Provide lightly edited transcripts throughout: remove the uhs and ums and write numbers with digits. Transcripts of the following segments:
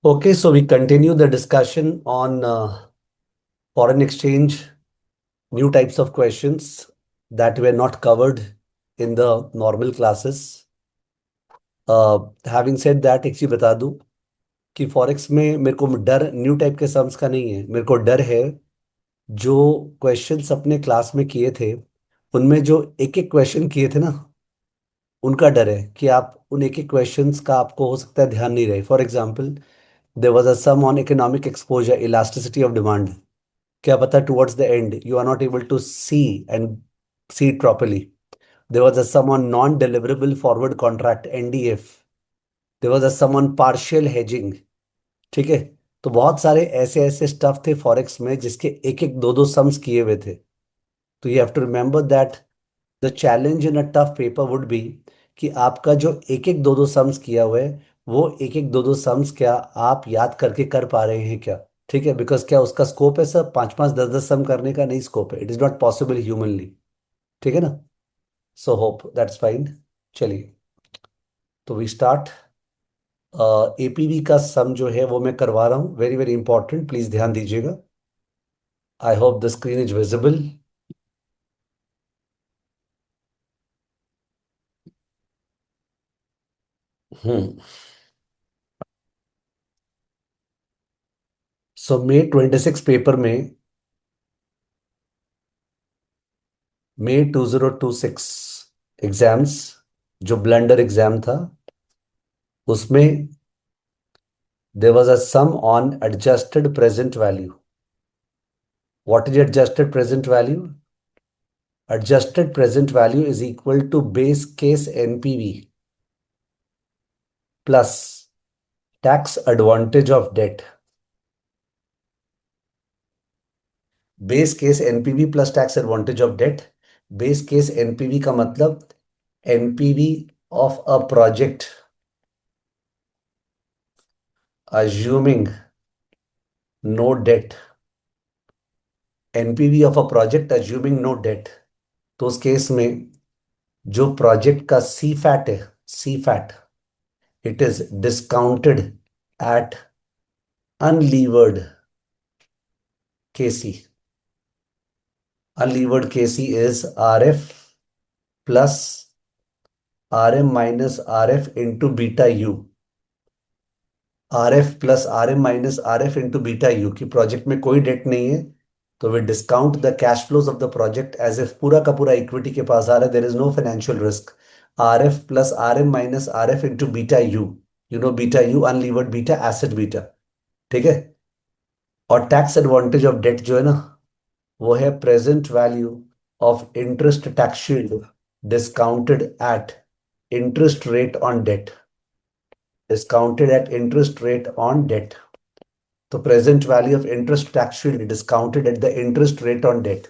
Okay, so we continue the discussion on foreign exchange, new types of questions that were not covered in the normal classes. Having said that, एक चीज बता दूं कि forex में मेरे को डर न्यू टाइप के सम्स का नहीं है। मेरे को डर है जो क्वेश्चंस अपने क्लास में किए थे, उनमें जो एक एक क्वेश्चन किए थे ना, उनका डर है कि आप उन एक एक क्वेश्चंस का आपको हो सकता है ध्यान नहीं रहे। For example, there was a sum on economic exposure, elasticity of demand. क्या पता towards the end you are not able to see and see it properly. There was a sum on non-deliverable forward contract NDF. There was a sum on partial hedging. ठीक है। तो बहुत सारे ऐसे ऐसे stuff थे फॉरेक्स में जिसके एक एक दो दो सम्स किए हुए थे। तो you have to remember that the challenge in a tough paper would be कि आपका जो एक एक दो दो सम्स किया हुआ है, वो एक एक दो दो सम्स क्या आप याद करके कर पा रहे हैं क्या? ठीक है, बिकॉज क्या उसका स्कोप है सर पांच पांच दस दस सम करने का? नहीं स्कोप है, it is not possible humanly. ठीक है ना? So hope that's fine. चलिए, तो वी स्टार्ट। एपीवी का सम जो है वो मैं करवा रहा हूँ, वेरी वेरी इंपॉर्टेंट, प्लीज ध्यान दीजिएगा। I hope the screen is visible. Hmm. So May 26 paper में, मई 2026 एग्जाम्स, जो ब्लेंडर एग्जाम था, उसमें there was a sum on adjusted present value. What is adjusted present value? Adjusted present value is equal to base case NPV plus tax advantage of debt. Base case NPV plus tax advantage of debt. Base case NPV का मतलब NPV of a project assuming no debt. NPV of a project assuming no debt. तो उस case में जो project का सी फैट है, सी फैट, it is discounted at unlevered KC. Unlevered KC is R F plus R M minus R F into beta U. R F plus R M minus R F into beta U की project में कोई debt नहीं है, तो वे discount the cash flows of the project as if पूरा का पूरा इक्विटी के पास आ रहा है, there is no financial risk. Are F plus R M minus R F into beta U. You know beta U unlevered beta, asset beta. ठीक है। और टैक्स एडवांटेज ऑफ डेट जो है ना, वो है present value of interest tax shield discounted at interest rate on debt. Discounted at interest rate on debt. तो present value of interest tax shield discounted at the interest rate on debt,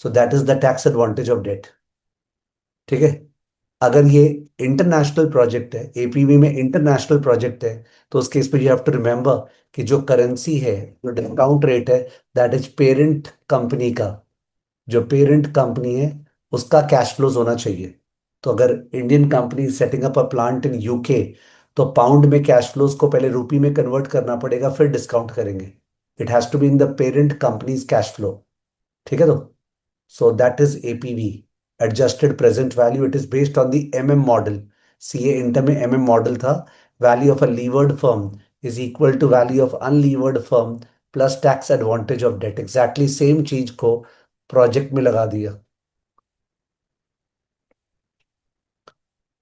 so that is the tax advantage of debt. ठीक है। अगर ये international project है, APV में international project है, तो उस केस पे यू हैव टू रिमेंबर कि जो करेंसी है, जो डिस्काउंट रेट है, दैट इज पेरेंट कंपनी का। जो पेरेंट कंपनी है उसका कैश फ्लोज होना चाहिए। तो अगर Indian company setting up a plant in UK, तो पाउंड में कैश फ्लोज को पहले रुपी में कन्वर्ट करना पड़ेगा, फिर डिस्काउंट करेंगे। It has to be in the parent company's cash flow. ठीक है। तो so that is APV, adjusted present value. It is based on the MM model. CA inter में एमएम मॉडल था। Value of a levered firm is equal to value of unlevered firm plus tax advantage of debt. Exactly same चीज को project में लगा दिया।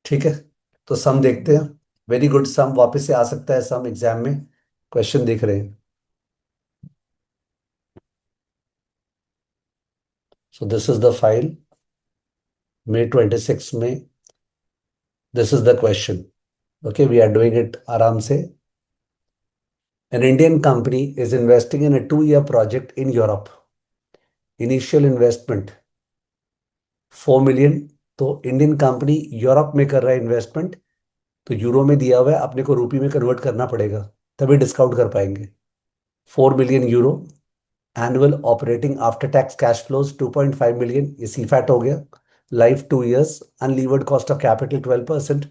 ठीक है। तो सम देखते हैं। वेरी गुड, सम वापस से आ सकता है सम एग्जाम में। क्वेश्चन देख रहे हैं। So this is the file, May 26 में। This is the question. Okay, we are doing it आराम से। An Indian company is investing in a 2-year project in Europe. Initial investment 4 million। तो Indian company Europe में कर रहा है investment, तो euro में दिया हुआ है, अपने को रुपी में कन्वर्ट करना पड़ेगा, तभी डिस्काउंट कर पाएंगे। 4 million euro. Annual operating after tax cash flows 2.5 million, ये सी फैट हो गया। Life 2 years। Unlevered cost of capital 12%।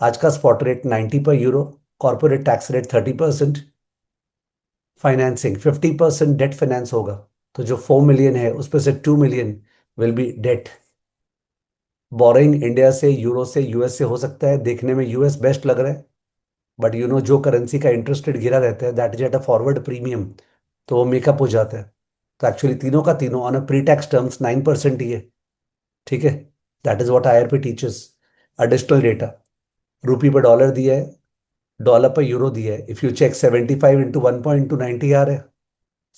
आज का spot rate 90 per euro. Corporate tax rate 30%। Financing 50% debt finance होगा, तो जो 4 मिलियन है उसमें से 2 million will be debt. Borrowing India से, यूरो से, यूएस से हो सकता है, देखने में यूएस बेस्ट लग रहा है, बट जो करेंसी का इंटरेस्ट रेट गिरा रहता है that is at a forward premium, तो वो मेकअप हो जाता है। तो एक्चुअली तीनों का तीनों on a pre tax terms 9% ही है। ठीक है, that is what IRP teachers. Additional data, rupee पर डॉलर दिया है, डॉलर पर यूरो दिया है। इफ यू चेक 75 इंटू 1.290 आ रहा है,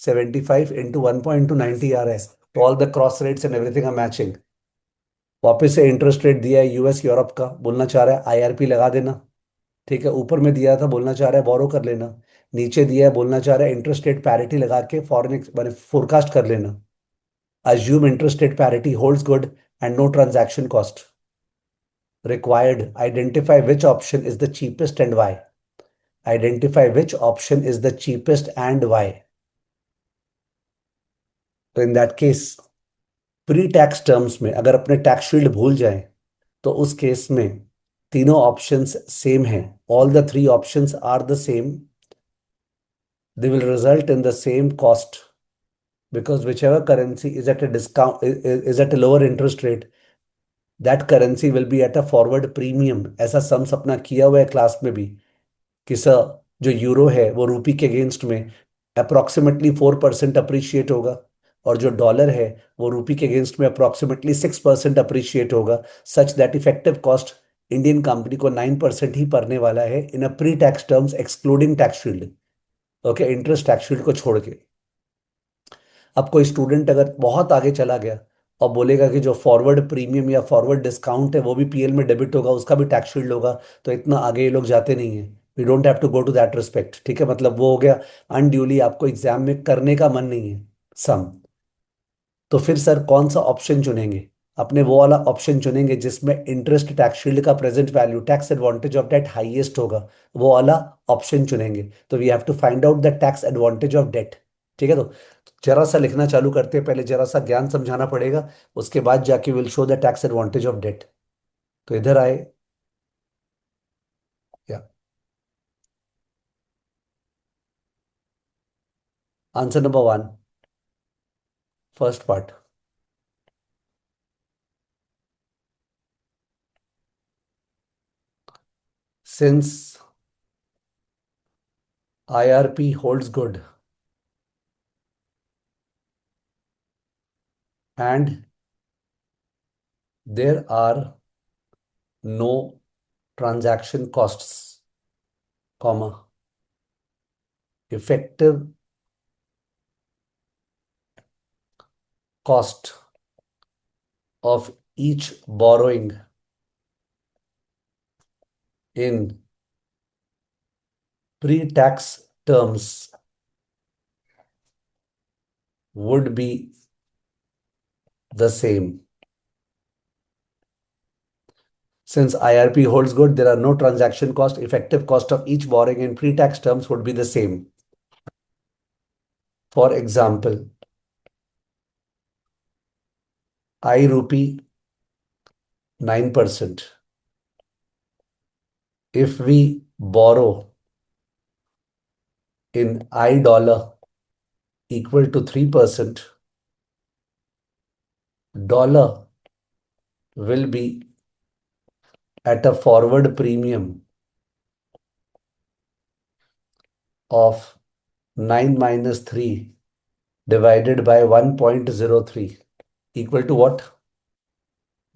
75 इंटू 1.290 आ रहा है, तो all the cross rates and everything are matching. वापस से इंटरेस्ट रेट दिया है यूएस यूरोप का, बोलना चाह रहा है आईआरपी लगा देना। ठीक है, ऊपर में दिया था, बोलना चाह रहा है बोरो कर लेना। नीचे दिया है, बोलना चाह रहा है इंटरेस्ट रेट पैरिटी लगा के फॉरेन मैंने फोरकास्ट कर लेना। assume interest rate parity holds good and no transaction cost required. Identify which option is the cheapest and why. Identify which option is the cheapest and why. तो in that case, pre tax terms में अगर अपने tax shield भूल जाएं, तो उस case में तीनों ऑप्शंस सेम हैं। All the three options are the same, they will result in the same cost, because whichever currency is at a discount, is at a lower interest rate, that currency will be at a forward premium. ऐसा sums अपना किया हुआ है class में भी, कि sir जो euro है वो रूपी के अगेंस्ट में अप्रोक्सीमेटली 4% अप्रिशिएट होगा, और जो डॉलर है वो रूपी के अगेंस्ट में अप्रोक्सीमेटली 6% अप्रिशिएट होगा, such that effective cost Indian company को 9% ही पड़ने वाला है in a pre tax terms excluding tax shield. Okay, interest tax shield को छोड़ के। अब कोई स्टूडेंट अगर बहुत आगे चला गया और बोलेगा कि जो फॉरवर्ड प्रीमियम या फॉरवर्ड डिस्काउंट है वो भी पीएल में डेबिट होगा, उसका भी टैक्स शील्ड होगा, तो इतना आगे ये लोग जाते नहीं है। We don't have to go to that respect. ठीक है, मतलब वो हो गया अनड्यूली आपको एग्जाम में करने का मन नहीं है सम। तो फिर सर कौन सा ऑप्शन चुनेंगे? अपने वो वाला ऑप्शन चुनेंगे जिसमें इंटरेस्ट टैक्स शील्ड का present value, tax advantage of debt highest होगा, वो वाला ऑप्शन चुनेंगे। तो we have to find out the tax advantage of debt. ठीक है, तो जरा सा लिखना चालू करते हैं, पहले जरा सा ज्ञान समझाना पड़ेगा, उसके बाद जाके will show the tax advantage of debt. तो इधर आए, या answer number one, first part. Since IRP holds good and there are no transaction costs, comma, effective cost of each borrowing in pre-tax terms would be the same. Since IRP holds good, there are no transaction cost. Effective cost of each borrowing in pre-tax terms would be the same. For example, I rupee 9%. If we borrow in I dollar equal to 3%, dollar will be at a forward premium of 9 minus 3 divided by 1.03 equal to what?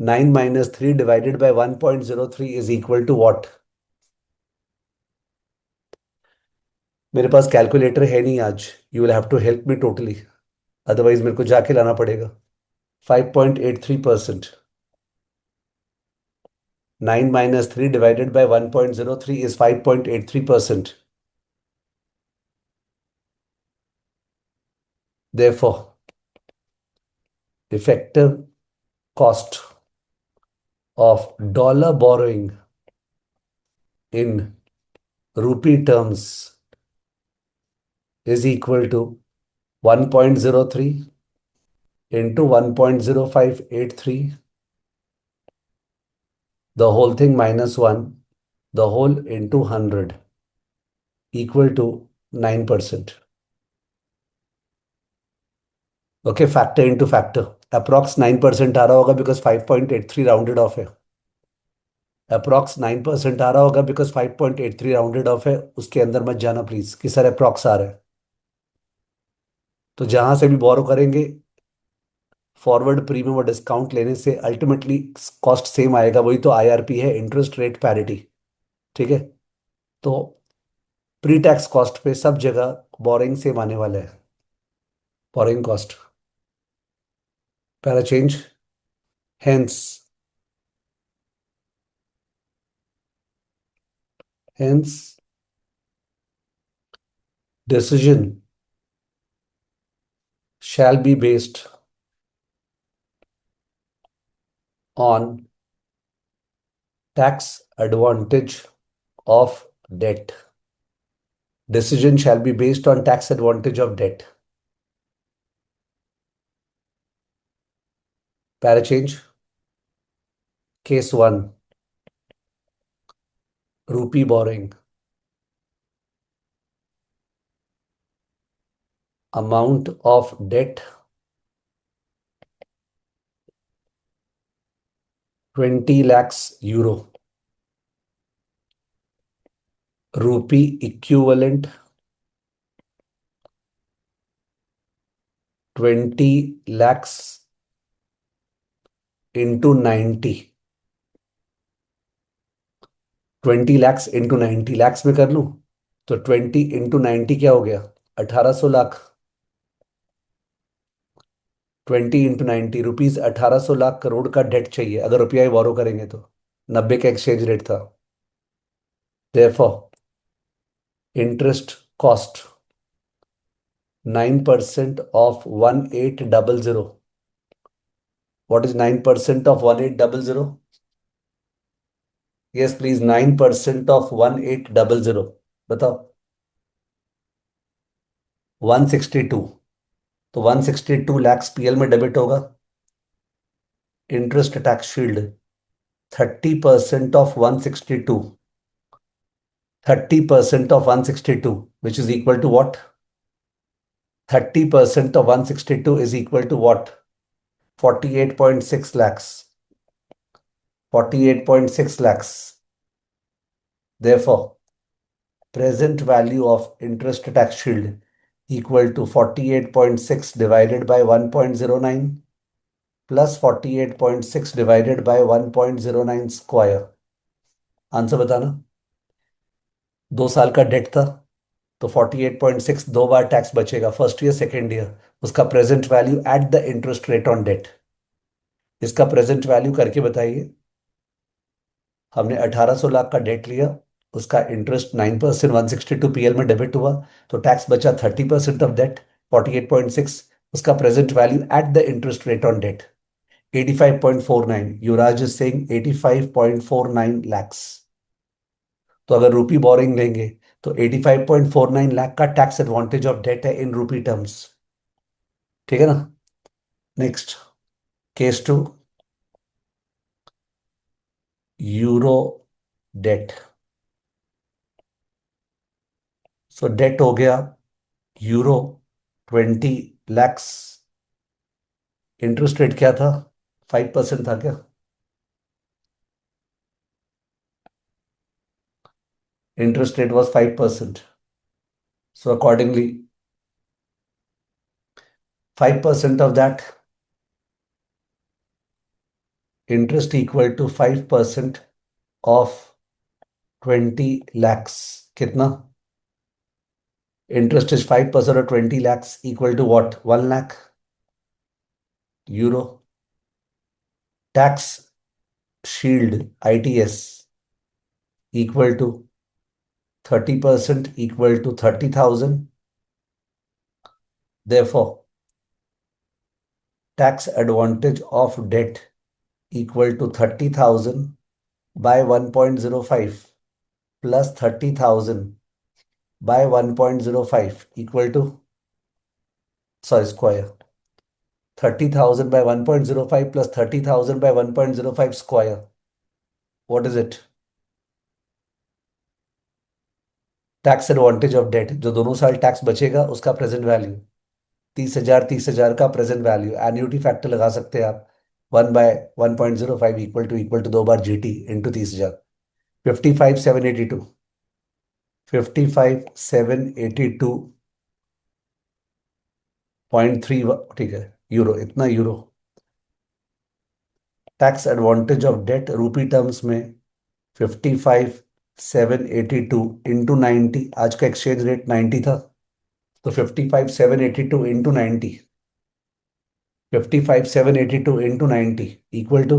9 minus 3 divided by 1.03 is equal to what? मेरे पास calculator है नहीं आज, you will have to help me totally, otherwise मेरे को जाके लाना पड़ेगा। 5.83%। 9 minus 3 divided by 1.03 is 5.83%. Therefore, effective cost of dollar borrowing in rupee terms is equal to 1.03 into 1.0583, the whole thing minus 1, the whole into 100, equal to 9%. Okay, factor into factor. Approx 9% आ रहा होगा because 5.83 rounded off है। Approx 9% आ रहा होगा because 5.83 rounded off है। उसके अंदर मत जाना प्लीज कि सर अप्रॉक्स आ रहा है। तो जहां से भी बोरो करेंगे, फॉरवर्ड प्रीमियम और डिस्काउंट लेने से अल्टीमेटली कॉस्ट सेम आएगा। वही तो आईआरपी है, इंटरेस्ट रेट पैरिटी। ठीक है। तो प्री टैक्स कॉस्ट पे सब जगह बोरिंग सेम आने वाला है। Borrowing cost para change. Hence, hence, decision shall be based on tax advantage of debt. Decision shall be based on tax advantage of debt. Para change. Case 1, rupee borrowing. Amount of debt 20 lakhs euro. Rupee equivalent 20 lakhs into 90। 20 lakhs into 90 lakhs में कर लूं? तो 20 into 90 क्या हो गया? 1800 lakh. 20 into 90 rupees, 1800 lakh crore का date चाहिए अगर रुपया ही बोरो करेंगे तो। 90 का एक्सचेंज रेट था। Therefore interest cost 9% of 1800। What is 9% of 1800? Yes please, 9% of 1800 बताओ। 162। तो 162 lakhs पीएल में डेबिट होगा। Interest tax shield 30% of 162। 30% of 162 which is equal to what? 30% of 162 is equal to what? 48.6 lakhs। 48.6 lakhs। Therefore, present value of interest tax shield equal to 48.6 divided by 1.09 plus 48.6 divided by 1.09 square. Answer बताना। 2 साल का debt था तो 48.6 दो बार tax बचेगा, first year second year. उसका present value at the interest rate on debt. इसका प्रेजेंट वैल्यू करके बताइए। हमने 1800 लाख का डेट लिया, उसका इंटरेस्ट 9% 162 पीएल में डेबिट हुआ, तो टैक्स बचा 30% ऑफ डेट 48.6। उसका present value at the interest rate on debt 85.49। Yuvraj is saying 85.49 lakhs. तो अगर रूपी बोरिंग लेंगे तो 85.49 लाख का टैक्स एडवांटेज ऑफ डेट है इन रूपी टर्म्स। ठीक है ना? Next, case 2, euro debt. So debt हो गया यूरो 20 लैक्स। इंटरेस्ट रेट क्या था? 5% था क्या? Interest rate was 5%। So accordingly 5% of that interest equal to 5% of 20 lakhs. कितना? Interest is 5% of 20 lakhs equal to what? 1 lakh euro. Tax shield ITS equal to 30% equal to 30,000। Therefore, tax advantage of debt equal to 30,000 by 1.05 plus 30,000 by 1.05 equal to, sorry, square. 30,000 by 1.05 plus 30,000 by 1.05 square. What is it? Tax advantage of debt, जो दोनों साल tax बचेगा उसका present value 30,000 का present value, annuity factor लगा सकते हैं आप, 1/1.05 इक्वल टू 2 बार GT इंटू 30,000। 55,782, 55,782.3, ठीक है, यूरो, इतना euro. Tax advantage of debt rupee terms में 55,782 इंटू 90, आज का एक्सचेंज रेट 90 था, तो 55,782 into 90, 55,782 into 90 equal to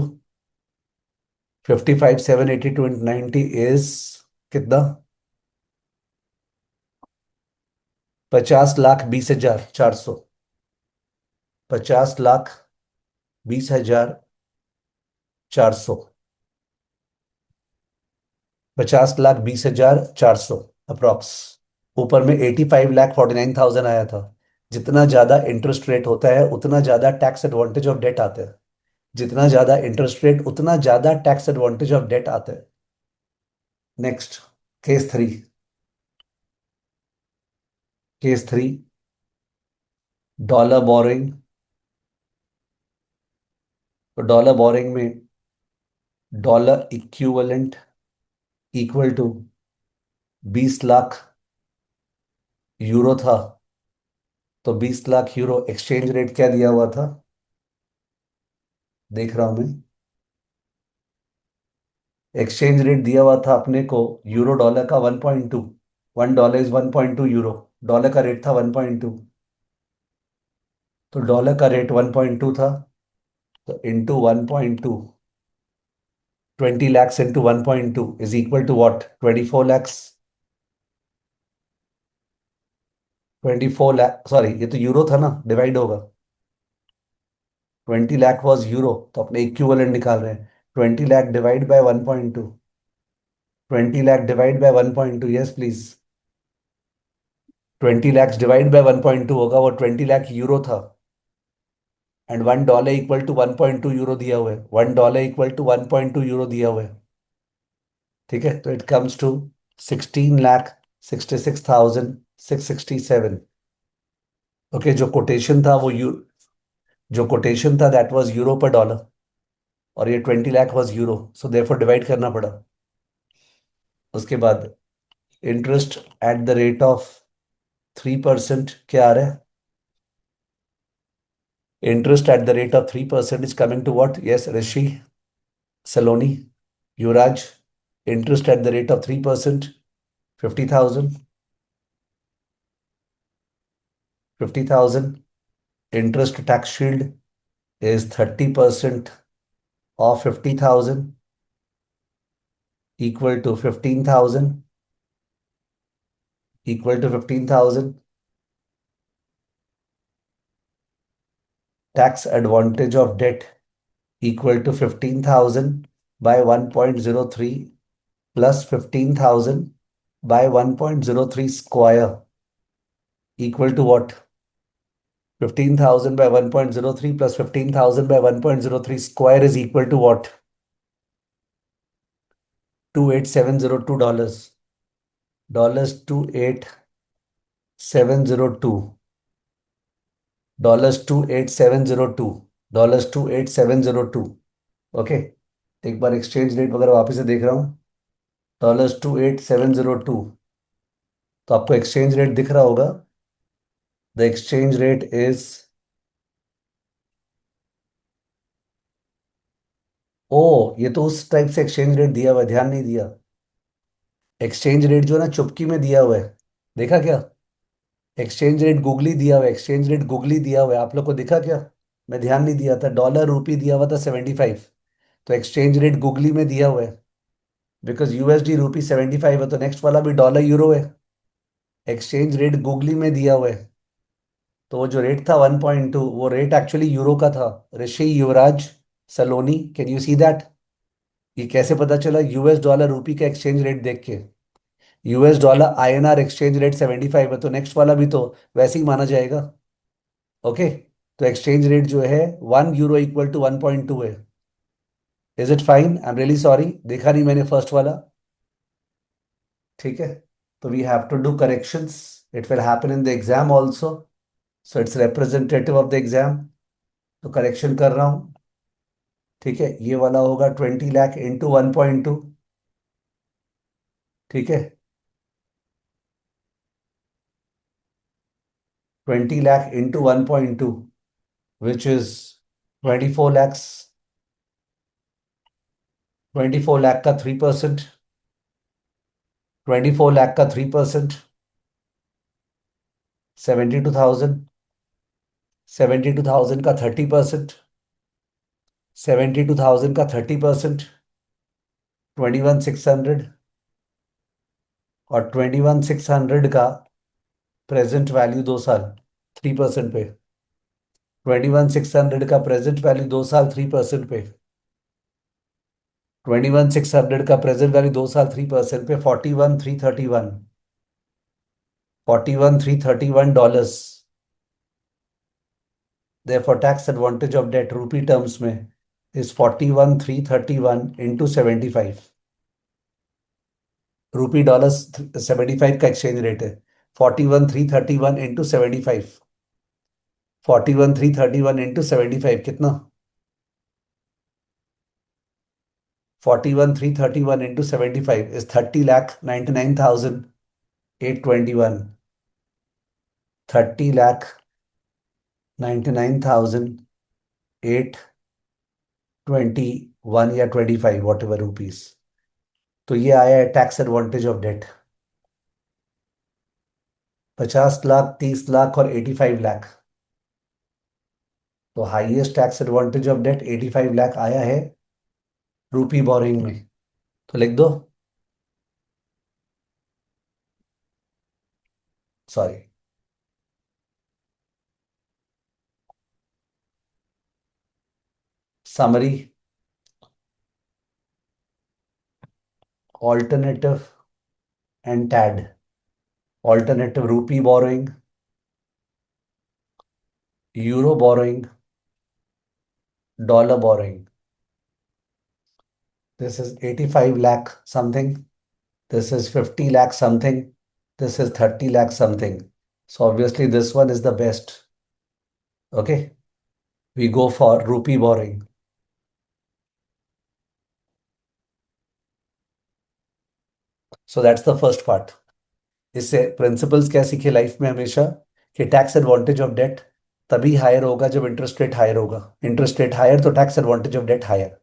55,782 into 90 is कितना? 50,20,400, 50,20,400, 50,20,400 अप्रॉक्स। ऊपर में 85,49,000 आया था। जितना ज्यादा इंटरेस्ट रेट होता है उतना ज्यादा टैक्स एडवांटेज ऑफ डेट आता है, जितना ज्यादा इंटरेस्ट रेट उतना ज्यादा टैक्स एडवांटेज ऑफ डेट आता है। Next, case 3। Case 3, dollar borrowing. तो डॉलर बोरिंग में dollar equivalent equal to 20 lakh euro था, तो 20 लाख यूरो एक्सचेंज रेट क्या दिया हुआ था, देख रहा हूं मैं। एक्सचेंज रेट दिया हुआ था अपने को यूरो डॉलर का 1.2, $1 इज 1.2 यूरो। डॉलर का रेट था 1.2, तो डॉलर का रेट 1.2 था, तो into 1.2, 20 lakhs into 1.2 is equal to what, 24 lakhs। 24 lakh, sorry ये तो यूरो था ना, डिवाइड होगा। 20 लाख वॉज यूरो, तो अपने इक्विवेलेंट निकाल रहे हैं। 20 lakh divide bye 1.2, 20 lakh divide bye 1.2, yes please. 20 lakhs divide by 1.2 होगा, वो 20 लाख यूरो था। एंड $1 इक्वल टू 1.2 यूरो दिया हुआ है, $1 इक्वल टू 1.2 यूरो दिया हुआ है। ठीक है, तो इट कम्स टू 16,66,667। ओके, जो कोटेशन था वो जो कोटेशन था that was euro per dollar, और ये 20 lakh was euro, so therefore divide करना पड़ा। उसके बाद interest at the rate of 3% क्या आ रहा है? Interest at the rate of 3% is coming to what? Yes Rishi, Saloni, Yuvraj. Interest at the rate of 3%, 50,000, 50,000। Interest tax shield is 30% of 50,000 equal to 15,000, equal to 15,000. Tax advantage of debt equal to 15,000 by 1.03 plus 15,000 by 1.03 square equal to what? 15,000 by 1.03 plus 15,000 by 1.03 square is equal to what? $28,702. $28,702. $28,702, $28,702। Okay, एक बार exchange rate वगैरह वापस से देख रहा हूँ। $28,702, तो आपको exchange rate दिख रहा होगा। द एक्सचेंज रेट इज, ओ ये तो उस टाइप से एक्सचेंज रेट दिया हुआ है, ध्यान नहीं दिया। एक्सचेंज रेट जो है ना चुपकी में दिया हुआ है, देखा क्या? एक्सचेंज रेट गूगली दिया हुआ है, एक्सचेंज रेट गूगली दिया हुआ है, आप लोग को दिखा क्या? मैं ध्यान नहीं दिया था। डॉलर रूपी दिया हुआ था 75, तो एक्सचेंज रेट गूगली में दिया हुआ है, बिकॉज यूएसडी रूपी 75 है, तो नेक्स्ट वाला भी डॉलर यूरो है। एक्सचेंज रेट गूगली में दिया हुआ है, तो वो जो रेट था 1.2, वो रेट एक्चुअली यूरो का था। ऋषि, युवराज, सलोनी, कैन यू सी दैट? ये कैसे पता चला? यूएस डॉलर रूपी का एक्सचेंज रेट देख के। US dollar INR exchange rate 75 है, तो नेक्स्ट वाला भी तो वैसे ही माना जाएगा। ओके, तो एक्सचेंज रेट जो है 1 यूरो इक्वल टू 1.2 है। Is it fine? I am really sorry, देखा नहीं मैंने फर्स्ट वाला। ठीक है, तो we have to do corrections, it will happen in the exam also, so it's representative of the exam, तो करेक्शन कर रहा हूं। ठीक है, ये वाला होगा 20 लाख इंटू 1.2। ठीक है, 20 lakh into 1.2, which is 24 lakhs. 24 lakh का 3%। 24 लाख का 3%, 72,000। 72,000 का 30%। 72,000 का 30%, 21,600। और 21,600 का प्रेजेंट वैल्यू 2 साल 3% पे। 21,600 का प्रेजेंट वैल्यू 2 साल 3% पे। 21,600 का प्रेजेंट वैल्यू 2 साल 3% पे 41,331। $41,331। Therefore, tax advantage of debt rupee terms में is 41,331 into 75। रूपी डॉलर 75 का एक्सचेंज रेट है। 41,331 इंटू 75। 41,331 इंटू 75 कितना? 41,331 इंटू 75 इज 30,99,821। 30,99,821 या 25 वॉट एवर रुपीज। तो ये आया है tax advantage of debt. 50 lakh, 30 lakh और 85 लाख। तो highest tax advantage of debt 85 lakh आया है रूपी बोरिंग में। तो लिख दो। सॉरी। समरी। ऑल्टरनेटिव एंड टैड। Alternative rupee borrowing, euro borrowing, dollar borrowing. This is 85 lakh something. This is 50 lakh something. This is 30 lakh something. So obviously this one is the best. Okay. We go for rupee borrowing. So that's the first part. इससे principles क्या सीखे life में हमेशा, कि tax advantage of debt तभी higher होगा जब interest rate higher होगा। इंटरेस्ट रेट हायर तो tax advantage of debt higher.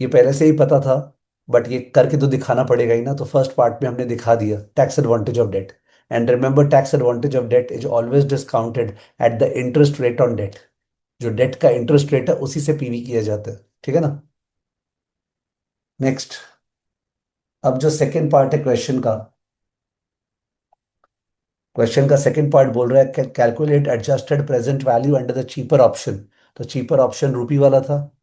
ये पहले से ही पता था, बट ये करके तो दिखाना पड़ेगा ही ना। तो फर्स्ट पार्ट में हमने दिखा दिया tax advantage of debt. And remember, tax advantage of debt is always discounted at the interest rate on debt. जो डेट का इंटरेस्ट रेट है उसी से पीवी किया जाता है। ठीक है ना। नेक्स्ट, अब जो सेकेंड पार्ट है क्वेश्चन का, क्वेश्चन का सेकेंड पार्ट बोल रहा है calculate adjusted present value under the cheaper option. तो चीपर ऑप्शन रूपी वाला था।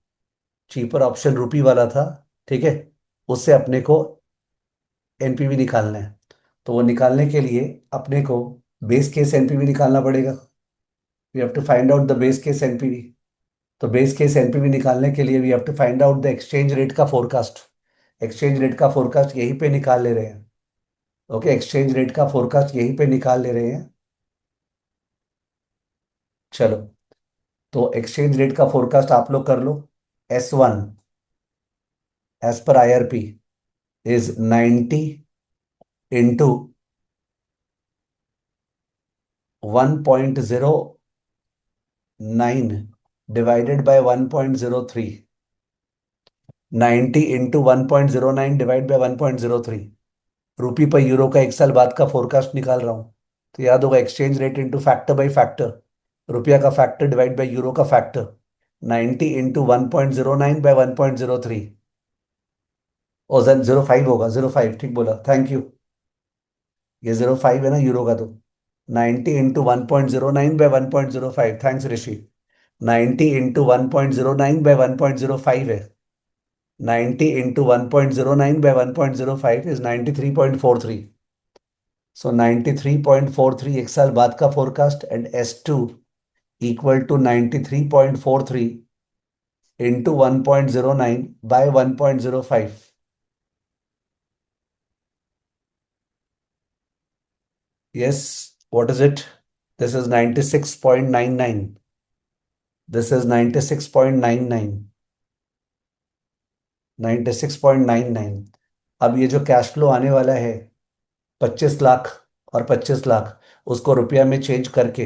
चीपर ऑप्शन रूपी वाला था। ठीक है, उससे अपने को एनपीवी निकालना है। तो वो निकालने के लिए अपने को बेस केस एनपीवी निकालना पड़ेगा। We have to find out the base case NPV. तो बेस केस एनपीवी निकालने के लिए we have to find out the exchange rate का फोरकास्ट। एक्सचेंज रेट का फोरकास्ट यहीं पे निकाल ले रहे हैं। ओके, एक्सचेंज रेट का फोरकास्ट यहीं पे निकाल ले रहे हैं। चलो, तो एक्सचेंज रेट का फोरकास्ट आप लोग कर लो। S1 as per IRP is 90 into 1.09 divided by 1.03। 90 into 1.09 divide by 1.03। Rupee पर यूरो का 1 साल बाद का फोरकास्ट निकाल रहा हूं। तो याद होगा exchange rate into factor by factor. रुपया का फैक्टर डिवाइड बाय यूरो का फैक्टर। 90 into 1.09 by 1.03। ओ 05 होगा, 05 ठीक बोला, थैंक यू। ये 05 है ना यूरो का। तो 90 into 1.09 by 1.05, thanks Rishi. 90 into 1.09 by 1.05 है। 90 इंटू 1.09 बाय 1.05 इज 93.43। सो 93.43 1 साल बाद का forecast, and S2 equal to 93.43 into 1.09 by 1.05। Yes, what is it? This is 96.99। This is 96.99। 96.99। अब ये जो कैश फ्लो आने वाला है 25 लाख और 25 लाख, उसको रुपया में चेंज करके,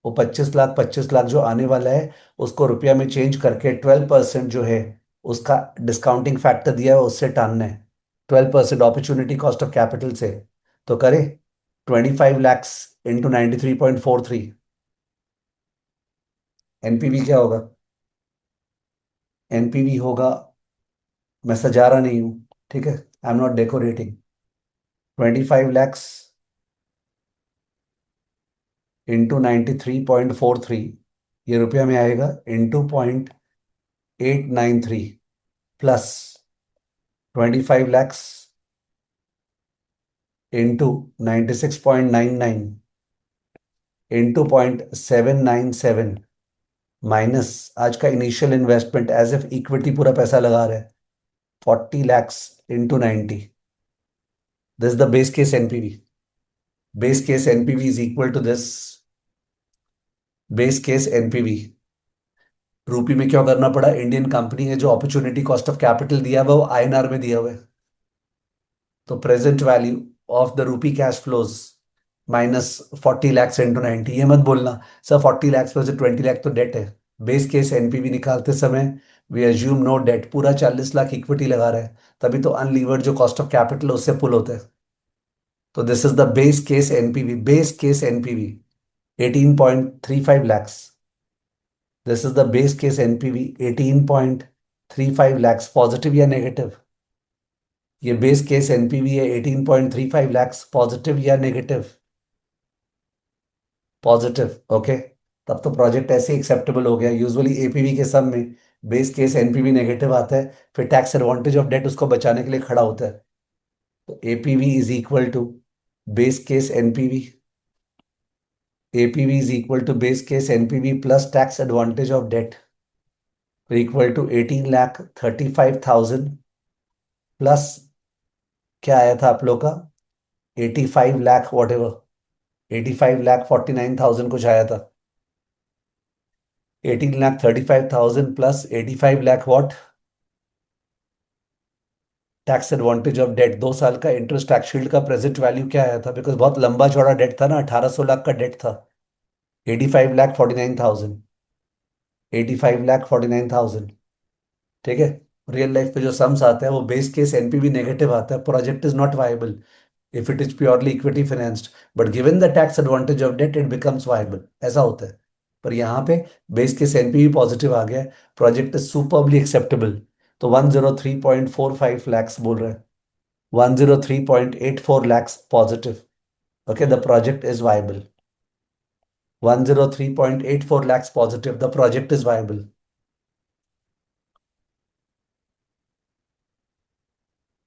वो 25 लाख जो आने वाला है उसको रुपया में चेंज करके 12% जो है उसका डिस्काउंटिंग फैक्टर दिया है उससे टालना है। 12% अपॉर्चुनिटी कॉस्ट ऑफ कैपिटल से। तो करे 25 लैक्स इंटू 93.43। एनपीवी क्या होगा? एनपीवी होगा, मैं सजा रहा नहीं हूँ, ठीक है, I am not decorating. 25 lakhs into 93.43, ये रुपया में आएगा, into 0.893, plus 25 lakhs into 96.99 into 0.797, minus आज का initial investment as if equity पूरा पैसा लगा रहे हैं, 40 lakhs into 90। This the base case NPV. Base case NPV is equal to this. Base case NPV rupee में क्यों करना पड़ा? इंडियन कंपनी है, जो अपॉर्चुनिटी कॉस्ट ऑफ कैपिटल दिया हुआ है वो आईएनआर में दिया हुआ है। तो present value of the rupee cash flows minus 40 lakhs into 90। ये मत बोलना सर 40 लैक्स में से 20 लाख तो डेट है। बेस केस एनपीवी निकालते समय वी एज्यूम नो डेट, पूरा 40 लाख इक्विटी लगा रहा है, तभी तो अनलीवर्ड जो कॉस्ट ऑफ कैपिटल उससे पुल होता है। तो this is the base case NPV. Base case NPV 18.35 lakhs. This is the base case NPV 18.35 lakhs, positive या नेगेटिव? ये बेस केस एनपीवी है 18.35 लैक्स, पॉजिटिव या नेगेटिव? Positive, okay. तब तो प्रोजेक्ट ऐसे एक्सेप्टेबल हो गया। यूजुअली एपीवी के सम में बेस केस एनपीवी नेगेटिव आता है, फिर टैक्स एडवांटेज ऑफ डेट उसको बचाने के लिए खड़ा होता है। तो APV is equal to base case NPV. APV is equal to base case NPV plus tax advantage of debt, equal to 18,35,000 plus क्या आया था आप लोग का? 85 लाख वॉट एवर, 85,49,000 कुछ आया था। 18,35,000 plus 85 lakh what? Tax advantage of debt, 2 साल का इंटरेस्ट टैक्स शील्ड का प्रेजेंट वैल्यू क्या आया था? बिकॉज बहुत लंबा चौड़ा डेट था ना, 1800 लाख का डेट था। 85,49,000। 85,49,000, ठीक है। रियल लाइफ पे जो सम्स आते हैं वो बेस केस एनपीवी नेगेटिव आता है, project is not viable if it is purely equity financed, but given the tax advantage of debt it becomes viable, ऐसा होता है। पर यहाँ पे बेस केस एनपीवी पॉजिटिव आ गया है, प्रोजेक्ट इज सुपरबली एक्सेप्टेबल। तो 103.45 लैक्स बोल रहे हैं, 103.84 lakhs positive. Okay, the project is viable. 103.84 lakhs positive, the project is viable.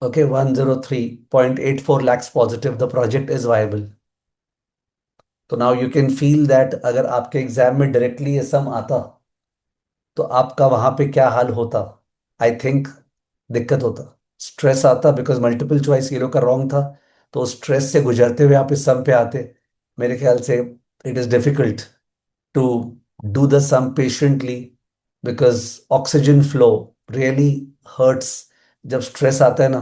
Okay, 103.84 lakhs positive, the project is viable. तो now you can feel that अगर आपके एग्जाम में डायरेक्टली ये सम आता तो आपका वहां पे क्या हाल होता? आई थिंक दिक्कत होता, स्ट्रेस आता, बिकॉज मल्टीपल चॉइस ये लोग का रॉन्ग था। तो स्ट्रेस से गुजरते हुए आप इस सम पे आते, मेरे ख्याल से it is difficult to do the sum patiently because oxygen flow really hurts। जब स्ट्रेस आता है ना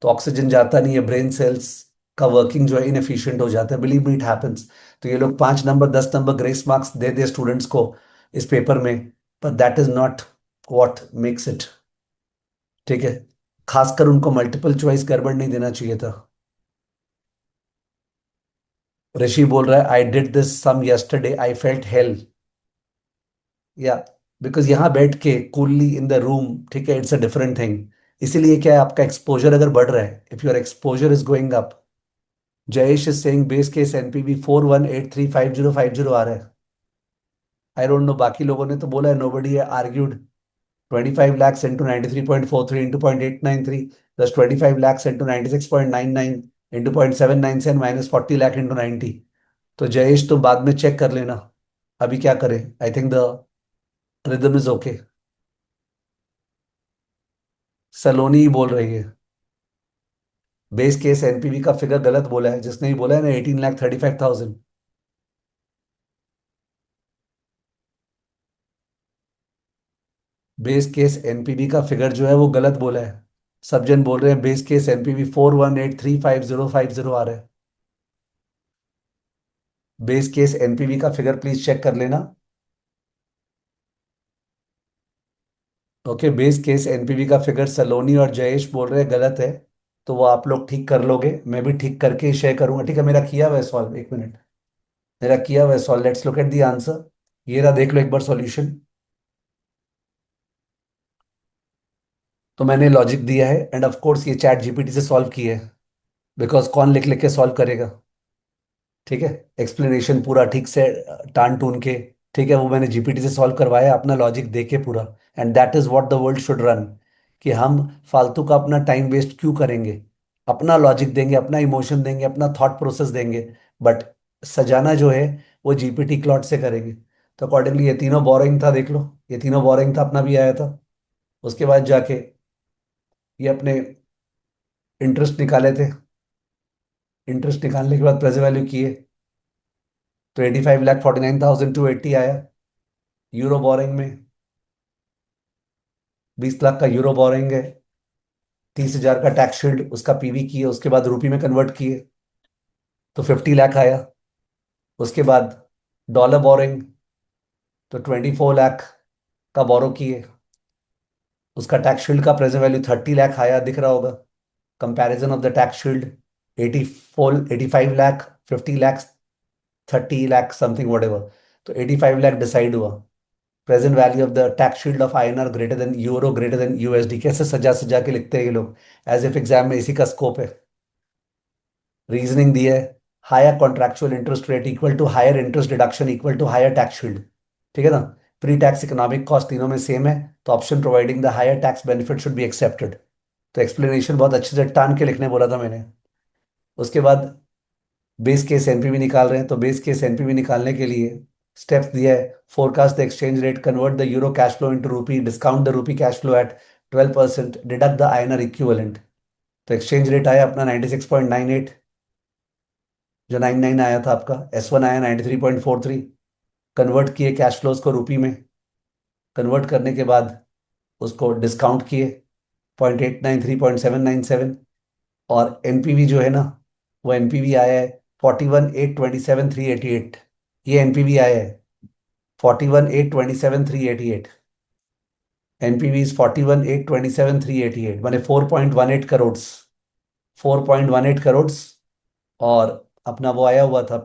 तो ऑक्सीजन जाता नहीं है, ब्रेन सेल्स का वर्किंग जो है इनएफिशिएंट हो जाता है, बिलीव मी इट हैपेंस। तो ये लोग 5 नंबर 10 नंबर ग्रेस मार्क्स दे दे स्टूडेंट्स को इस पेपर में, पर that is not what makes it, ठीक है। खासकर उनको मल्टीपल चॉइस गड़बड़ नहीं देना चाहिए था। ऋषि बोल रहा है I did this sum yesterday I felt hell. या बिकॉज यहाँ बैठ के कूलली इन द रूम, ठीक है, इट्स अ डिफरेंट थिंग। इसीलिए क्या है, आपका एक्सपोजर अगर बढ़ रहा है, if your exposure is going up, Jayesh is saying base case NPV 41835050 आ रहा है। आई डोंट नो बाकी लोगों ने तो बोला है, नोबडी है argued. 25 lakhs into 93.43 into 0.893 plus 25 lakhs into 96.99 into 0.797 minus 40 lakh into 90। तो जयेश तो बाद में चेक कर लेना, अभी क्या करें? I think the rhythm is okay. Saloni ही बोल रही है बेस केस एनपीवी का फिगर गलत बोला है, जिसने ही बोला है ना 18,35,000। बेस केस एनपीवी का फिगर जो है वो गलत बोला है। सब जन बोल रहे हैं बेस केस एनपीवी 41835050 आ रहा है। बेस केस एनपीवी का फिगर प्लीज चेक कर लेना। ओके, बेस केस एनपीवी का फिगर सलोनी और जयेश बोल रहे हैं गलत है। तो वो आप लोग ठीक कर लोगे, मैं भी ठीक करके शेयर करूंगा, ठीक है? मेरा किया हुआ है सॉल्व, एक मिनट। मेरा किया हुआ है solve, let's look at the answer. ये रहा, देख लो एक बार सॉल्यूशन। तो मैंने लॉजिक दिया है एंड ऑफ कोर्स ये चैट जीपीटी से सॉल्व किया है, बिकॉज कौन लिख लिख के सॉल्व करेगा? ठीक है, एक्सप्लेनेशन पूरा ठीक से टान टून के, ठीक है, वो मैंने जीपीटी से सॉल्व करवाया अपना लॉजिक दे के पूरा। And that is what the world should run. कि हम फालतू का अपना टाइम वेस्ट क्यों करेंगे? अपना लॉजिक देंगे, अपना इमोशन देंगे, अपना थॉट प्रोसेस देंगे, बट सजाना जो है वो जीपीटी क्लॉट से करेंगे। तो अकॉर्डिंगली ये तीनों बोरिंग था, देख लो। ये तीनों बोरिंग था, अपना भी आया था। उसके बाद जाके ये अपने इंटरेस्ट निकाले थे। इंटरेस्ट निकालने के बाद प्रेजेंट वैल्यू किए, तो 85,49,280 आया। यूरो बोरिंग में 20 लाख का यूरो बोरिंग है। 30,000 का टैक्स शील्ड, उसका पीवी किए, उसके बाद रुपी में कन्वर्ट किए, तो 50 लाख आया। उसके बाद डॉलर बोरिंग, तो 24 लाख का बोरो किए, उसका टैक्स शील्ड का प्रेजेंट वैल्यू 30 लाख आया, दिख रहा होगा। Comparison of the tax shield, 85 lakh, 50 lakh, 30 lakh something what ever. तो 85 लाख डिसाइड हुआ। Present value of the tax shield of INR greater than euro greater than USD. कैसे सजा सजा के लिखते हैं ये लोग, एज इफ एग्जाम में इसी का स्कोप है। रीजनिंग दी है, higher contractual interest rate equal to higher interest deduction equal to higher tax shield. ठीक है ना? प्री टैक्स इकोनॉमिक कॉस्ट तीनों में सेम है, तो option providing the higher tax benefit should be accepted. तो एक्सप्लेनेशन बहुत अच्छे से टान के लिखने बोला था मैंने। उसके बाद बेस केस एनपीवी निकाल रहे हैं, तो बेस केस एनपीवी निकालने के लिए स्टेप्स दिया है। Forecast the exchange rate, convert the euro cash flow into rupee, discount the rupee cash flow at 12%, deduct the INR equivalent. तो एक्सचेंज रेट आया अपना 96.98, जो 99 आया था आपका। S1 आया 93.43। कन्वर्ट किए कैश फ्लोज को रूपी में। कन्वर्ट करने के बाद उसको डिस्काउंट किए, 0.893, 0.797। और एनपीवी जो है ना, वो एनपीवी आया है 41,827,388। ये एनपीवी आया है 41,827,388। एनपीवी इज 41,827,388, माने 4.18 करोड़। 4.18 करोड़। और अपना वो आया हुआ था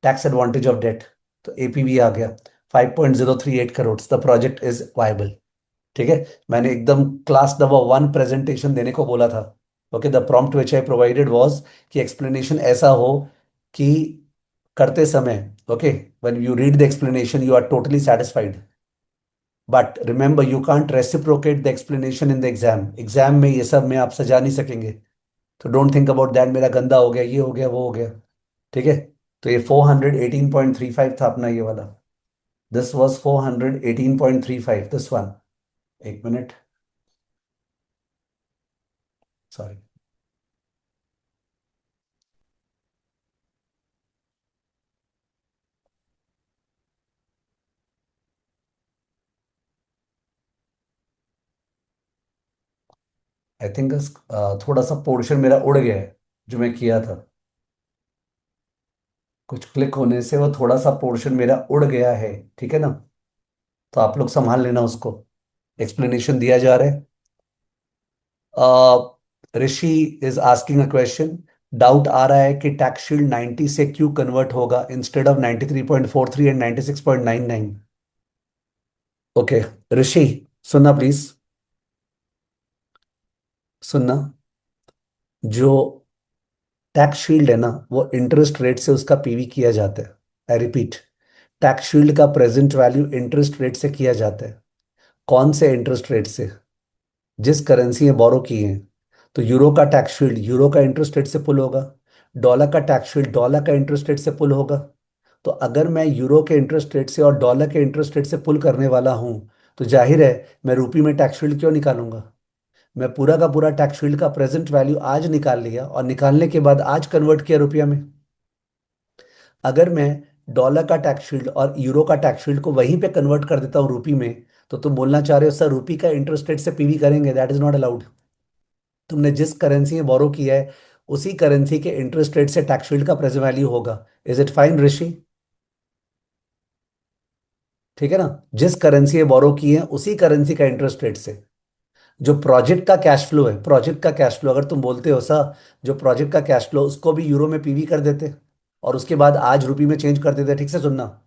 टैक्स एडवांटेज ऑफ डेट, तो एपीवी आ गया 5.038 crore. The project is viable. ठीक है, मैंने एकदम क्लास नंबर 1 प्रेजेंटेशन देने को बोला था। Okay, the prompt which I provided was कि एक्सप्लेनेशन ऐसा हो कि करते समय, okay, when you read the explanation you are totally satisfied. But remember you can't reciprocate the explanation in the exam. Exam में ये सब में आप सजा नहीं सकेंगे। तो डोंट थिंक अबाउट दैट, मेरा गंदा हो गया, ये हो गया, वो हो गया। ठीक है? तो ये 418.35 था अपना, ये वाला। This was 418.35, this one. एक मिनट, सॉरी। आई थिंक थोड़ा सा पोर्शन मेरा उड़ गया है, जो मैं किया था। कुछ क्लिक होने से वो थोड़ा सा पोर्शन मेरा उड़ गया है, ठीक है ना? तो आप लोग संभाल लेना उसको। एक्सप्लेनेशन दिया जा रहा है। Rishi is asking a question. Doubt आ रहा है कि टैक्स शील्ड 90 से क्यों कन्वर्ट होगा इंस्टेड ऑफ 93.43 एंड 96.99। ओके, ऋषि, सुनना प्लीज, सुनना। जो टैक्स शील्ड है ना, वो इंटरेस्ट रेट से उसका पीवी किया जाता है। आई रिपीट, टैक्स शील्ड का प्रेजेंट वैल्यू इंटरेस्ट रेट से किया जाता है। कौन से इंटरेस्ट रेट से? जिस करेंसी में बोरो किए हैं। तो यूरो का टैक्स शील्ड यूरो का इंटरेस्ट रेट से पुल होगा। डॉलर का टैक्स शील्ड डॉलर का इंटरेस्ट रेट से पुल होगा। तो अगर मैं यूरो के इंटरेस्ट रेट से और डॉलर के इंटरेस्ट रेट से पुल करने वाला हूं, तो जाहिर है मैं रुपी में टैक्स शील्ड क्यों निकालूंगा? मैं पूरा का पूरा टैक्स शील्ड का प्रेजेंट वैल्यू आज निकाल लिया, और निकालने के बाद आज कन्वर्ट किया रुपया में। अगर मैं डॉलर का टैक्स शील्ड और यूरो का टैक्स शील्ड को वहीं पे कन्वर्ट कर देता हूँ रूपी में, तो तुम बोलना चाह रहे हो सर रूपी का इंटरेस्ट रेट से पीवी करेंगे, दैट इज नॉट अलाउड। तुमने जिस करेंसी में बोरो किया है उसी करेंसी के इंटरेस्ट रेट से टैक्स शील्ड का प्रेजेंट वैल्यू होगा। इज इट फाइन ऋषि? ठीक है ना? जिस करेंसी में बोरो किए हैं उसी करेंसी का इंटरेस्ट रेट से। जो प्रोजेक्ट का कैश फ्लो है, प्रोजेक्ट का कैश फ्लो अगर तुम बोलते हो सर, जो प्रोजेक्ट का कैश फ्लो उसको भी यूरो में पीवी कर देते और उसके बाद आज रुपी में चेंज कर देते। ठीक से सुनना,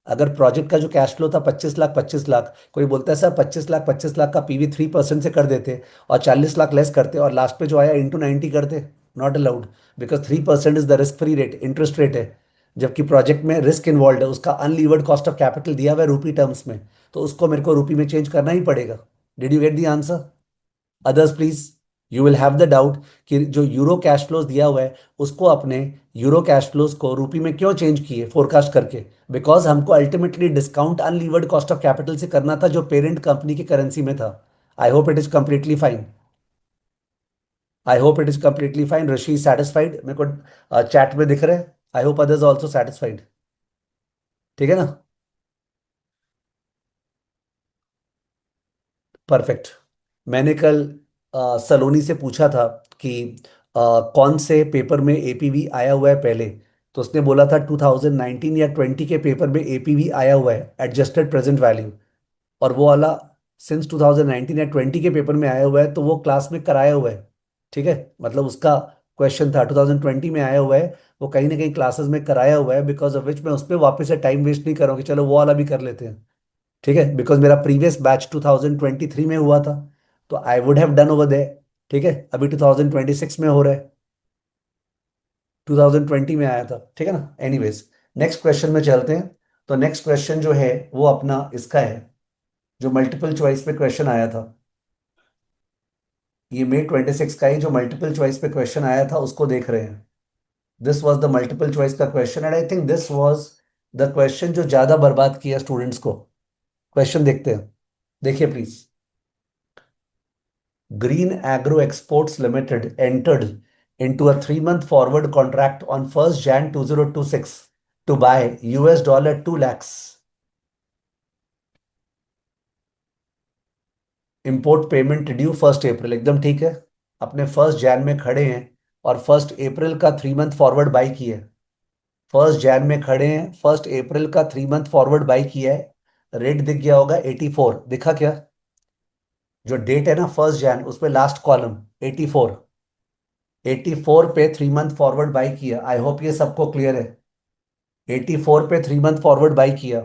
अगर प्रोजेक्ट का जो कैश फ्लो था 25 लाख 25 लाख, कोई बोलता है सर 25 लाख 25 लाख का पीवी 3% से कर देते और 40 लाख लेस करते और लास्ट पे जो आया इंटू 90 करते। Not allowed, because 3% is the risk free rate, interest rate है। जबकि प्रोजेक्ट में रिस्क इन्वॉल्व है, उसका अनलीवर्ड कॉस्ट ऑफ कैपिटल दिया हुआ है रूपी टर्म्स में, तो उसको मेरे को रूपी में चेंज करना ही पड़ेगा। Did you get the answer? Others please. You will have the doubt कि जो यूरो कैश फ्लोज दिया हुआ है उसको अपने यूरो कैश फ्लोज को रूपी में क्यों चेंज किए फोरकास्ट करके। बिकॉज हमको ultimately discount unlevered cost of capital से करना था जो पेरेंट कंपनी की करेंसी में था। I hope it is completely fine. I hope it is completely fine. Rishi satisfied मेरे को चैट में दिख रहे हैं। I hope others also satisfied. ठीक है ना? परफेक्ट। मैंने कल सलोनी से पूछा था कि कौन से पेपर में एपीवी आया हुआ है पहले, तो उसने बोला था 2019 या 20 के पेपर में एपीवी आया हुआ है, एडजस्टेड प्रेजेंट वैल्यू। और वो वाला सिंस 2019 या 20 के पेपर में आया हुआ है तो वो क्लास में कराया हुआ है। ठीक है, मतलब उसका क्वेश्चन था 2020 में आया हुआ है, वो कहीं ना कहीं क्लासेस में कराया हुआ है, बिकॉज ऑफ विच मैं उस पर वापस से टाइम वेस्ट नहीं कर रहा हूँ कि चलो वो वाला भी कर लेते हैं। ठीक है, बिकॉज मेरा प्रीवियस बैच 2023 में हुआ था, तो I would have done over there. ठीक है, अभी 2026 में हो रहा है, 2020 में आया था। ठीक है ना? एनीवेज, नेक्स्ट क्वेश्चन में चलते हैं। तो नेक्स्ट क्वेश्चन जो है वो अपना इसका है, जो मल्टीपल चॉइस पे क्वेश्चन आया था। ये May 26 का ही जो मल्टीपल चॉइस पे क्वेश्चन आया था उसको देख रहे हैं। This was the multiple choice का question and I think this was the question जो ज्यादा बर्बाद किया स्टूडेंट्स को। क्वेश्चन देखते हैं, देखिए please. Green Agro Exports Limited entered into a 3-month forward contract on 1st Jan 2026 to buy US $2 lakhs. Import payment due 1st April, एकदम ठीक है। अपने 1st Jan में खड़े हैं और 1st April का 3-month फॉरवर्ड बाई किया है। 1st Jan में खड़े हैं, 1st April का 3-month फॉरवर्ड बाई किया है। रेट दिख गया होगा 84, दिखा क्या? जो डेट है ना 1st Jan, उस पे लास्ट कॉलम 84। 84 पे 3-month फॉरवर्ड बाई किया। आई होप ये सबको क्लियर है। 84 पे 3-month फॉरवर्ड बाई किया,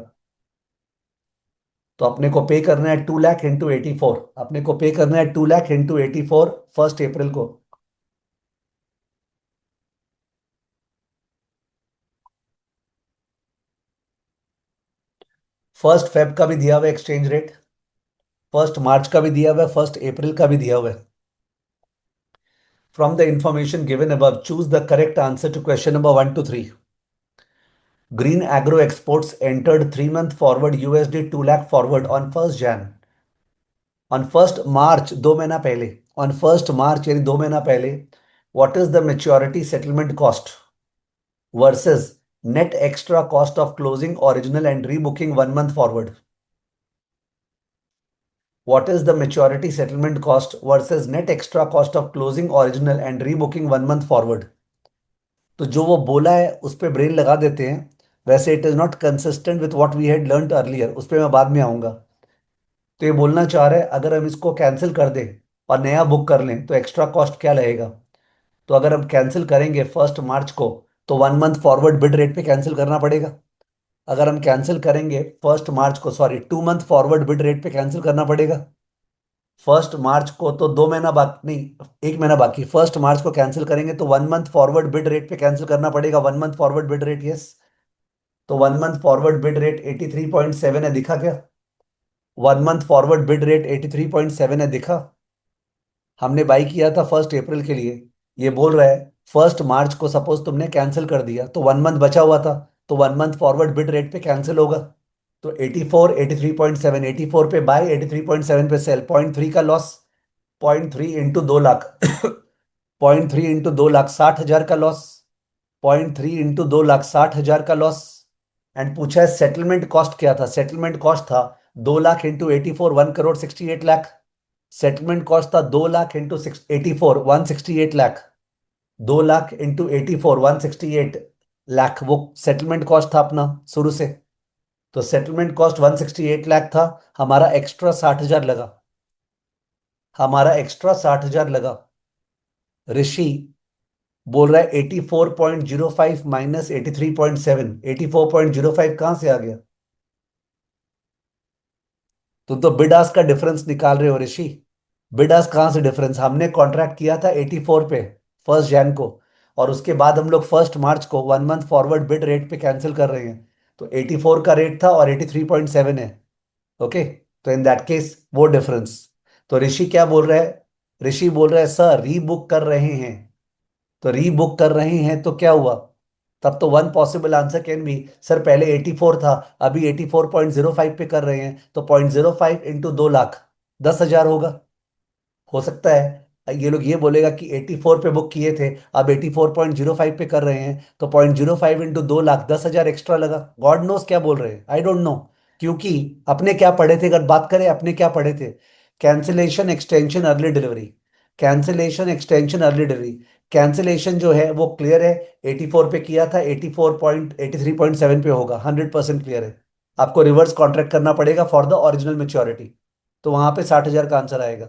तो अपने को पे करना है 2 लाख इंटू 84। अपने को पे करना है 2 लाख इंटू 84 1st April को। फर्स्ट फेब का भी दिया हुआ है एक्सचेंज रेट, 1st March का भी दिया हुआ है, 1st April का भी दिया हुआ है। From the information given above, choose the correct answer to question number 1 to 3। Green Agro Exports entered 3-month forward USD 2 lakh forward on 1st Jan। On 1st March, 2 महीना पहले, ऑन 1st March यानी 2 महीना पहले, what is the maturity settlement cost versus net extra cost of closing original and rebooking 1 month forward? What is the maturity settlement cost versus net extra cost of closing original and rebooking 1 month forward? तो जो वो बोला है उस पे brain लगा देते हैं। वैसे it is not consistent with what we had learned earlier, उस पे मैं बाद में आऊंगा। तो ये बोलना चाह रहे हैं अगर हम इसको कैंसिल कर दें और नया बुक कर लें तो एक्स्ट्रा कॉस्ट क्या लगेगा। तो अगर हम कैंसिल करेंगे 1st March को, तो 1 month फॉरवर्ड बिड रेट पे कैंसिल करना पड़ेगा। अगर हम कैंसिल करेंगे 1st March को, sorry 2 month forward bid rate पे कैंसिल करना पड़ेगा। 1st March को तो 2 महीना बाकी नहीं, 1 महीना बाकी। 1st March को कैंसिल करेंगे तो 1 month फॉरवर्ड बिड रेट पे कैंसिल करना पड़ेगा। 1 month forward bid rate, yes. तो 1 month फॉरवर्ड बिड रेट 83.7 है, दिखा क्या? 1 month फॉरवर्ड बिड रेट 83.7 है, दिखा? हमने बाई किया था 1st April के लिए। ये बोल रहा है 1st March को सपोज तुमने कैंसिल कर दिया तो 1 month बचा हुआ था, तो 1 month फॉरवर्ड बिड रेट पे कैंसिल होगा। तो 84, 83.7, 84 पे बाय, 83.7 पे सेल, 0.3 का loss. 0.3 into 2 lakh 0.3 into 2 lakh 60 हजार का लॉस। 0.3 इंटू 2 लाख 60 हजार का लॉस। एंड पूछा है सेटलमेंट कॉस्ट क्या था। सेटलमेंट कॉस्ट था 2 lakh into 84 1 crore 68 lakh. Settlement cost था 2 लाख इंटू 84 168 लाख। 2 लाख इंटू 84 168 लाख वो सेटलमेंट कॉस्ट था अपना शुरू से। तो सेटलमेंट कॉस्ट 168 लाख था। हमारा एक्स्ट्रा 60,000 लगा। हमारा एक्स्ट्रा 60,000 लगा। ऋषि बोल रहा है 84.05 माइनस 83.7। 84.05 कहां से आ गया? तुम तो बिड आस्क का डिफरेंस निकाल रहे हो ऋषि। बिड आस्क कहां से डिफरेंस? हमने कॉन्ट्रैक्ट किया था 84 पे 1 जैन को, और उसके बाद हम लोग 1 मार्च को 1 मंथ फॉरवर्ड बिड रेट पे कैंसिल कर रहे हैं। तो 84 का रेट था और 83.7 है। ओके, तो इन दैट केस वो डिफरेंस। तो ऋषि क्या बोल रहा है? ऋषि बोल रहा है सर रीबुक कर रहे हैं। तो रीबुक कर रहे हैं तो क्या हुआ? तब तो one possible answer can be, sir पहले 84 था, अभी 84.05 पे कर रहे हैं, तो 0.05 इंटू 2 लाख 10,000 होगा। हो सकता है ये लोग ये बोलेगा कि 84 पे बुक किए थे, अब 84.05 पे कर रहे हैं, तो 0.05 इंटू 2 लाख 10,000 एक्स्ट्रा लगा। गॉड नोस क्या बोल रहे हैं, आई डोंट नो। क्योंकि अपने क्या पढ़े थे, अगर बात करें अपने क्या पढ़े थे, cancellation extension early delivery. Cancellation extension early delivery. Cancellation जो है वो क्लियर है, 84 पे किया था, 83.7 पे होगा, 100% क्लियर है। आपको रिवर्स कॉन्ट्रैक्ट करना पड़ेगा फॉर द ओरिजिनल मेच्योरिटी। तो वहां पे 60,000 का आंसर आएगा।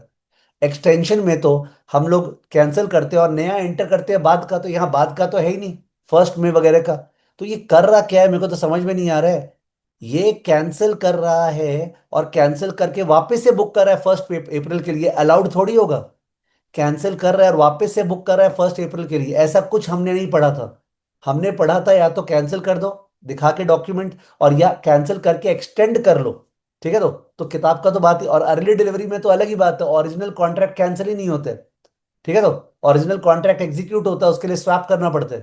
एक्सटेंशन में तो हम लोग कैंसिल करते हैं और नया एंटर करते हैं बाद का, तो यहाँ बाद का तो है ही नहीं, फर्स्ट में वगैरह का। तो ये कर रहा क्या है, मेरे को तो समझ में नहीं आ रहा है। ये कैंसिल कर रहा है और कैंसिल करके वापस से बुक कर रहा है 1 अप्रैल के लिए, अलाउड थोड़ी होगा। कैंसिल कर रहा है और वापस से बुक कर रहा है 1 अप्रैल के लिए, ऐसा कुछ हमने नहीं पढ़ा था। हमने पढ़ा था या तो कैंसिल कर दो दिखा के डॉक्यूमेंट, और या कैंसिल करके एक्सटेंड कर लो। ठीक है, तो किताब का तो बात ही, और अर्ली डिलीवरी में तो अलग ही बात है, ओरिजिनल कॉन्ट्रैक्ट कैंसिल ही नहीं होते। ठीक है, तो ओरिजिनल कॉन्ट्रैक्ट एग्जीक्यूट होता है, उसके लिए स्वैप करना पड़ता है।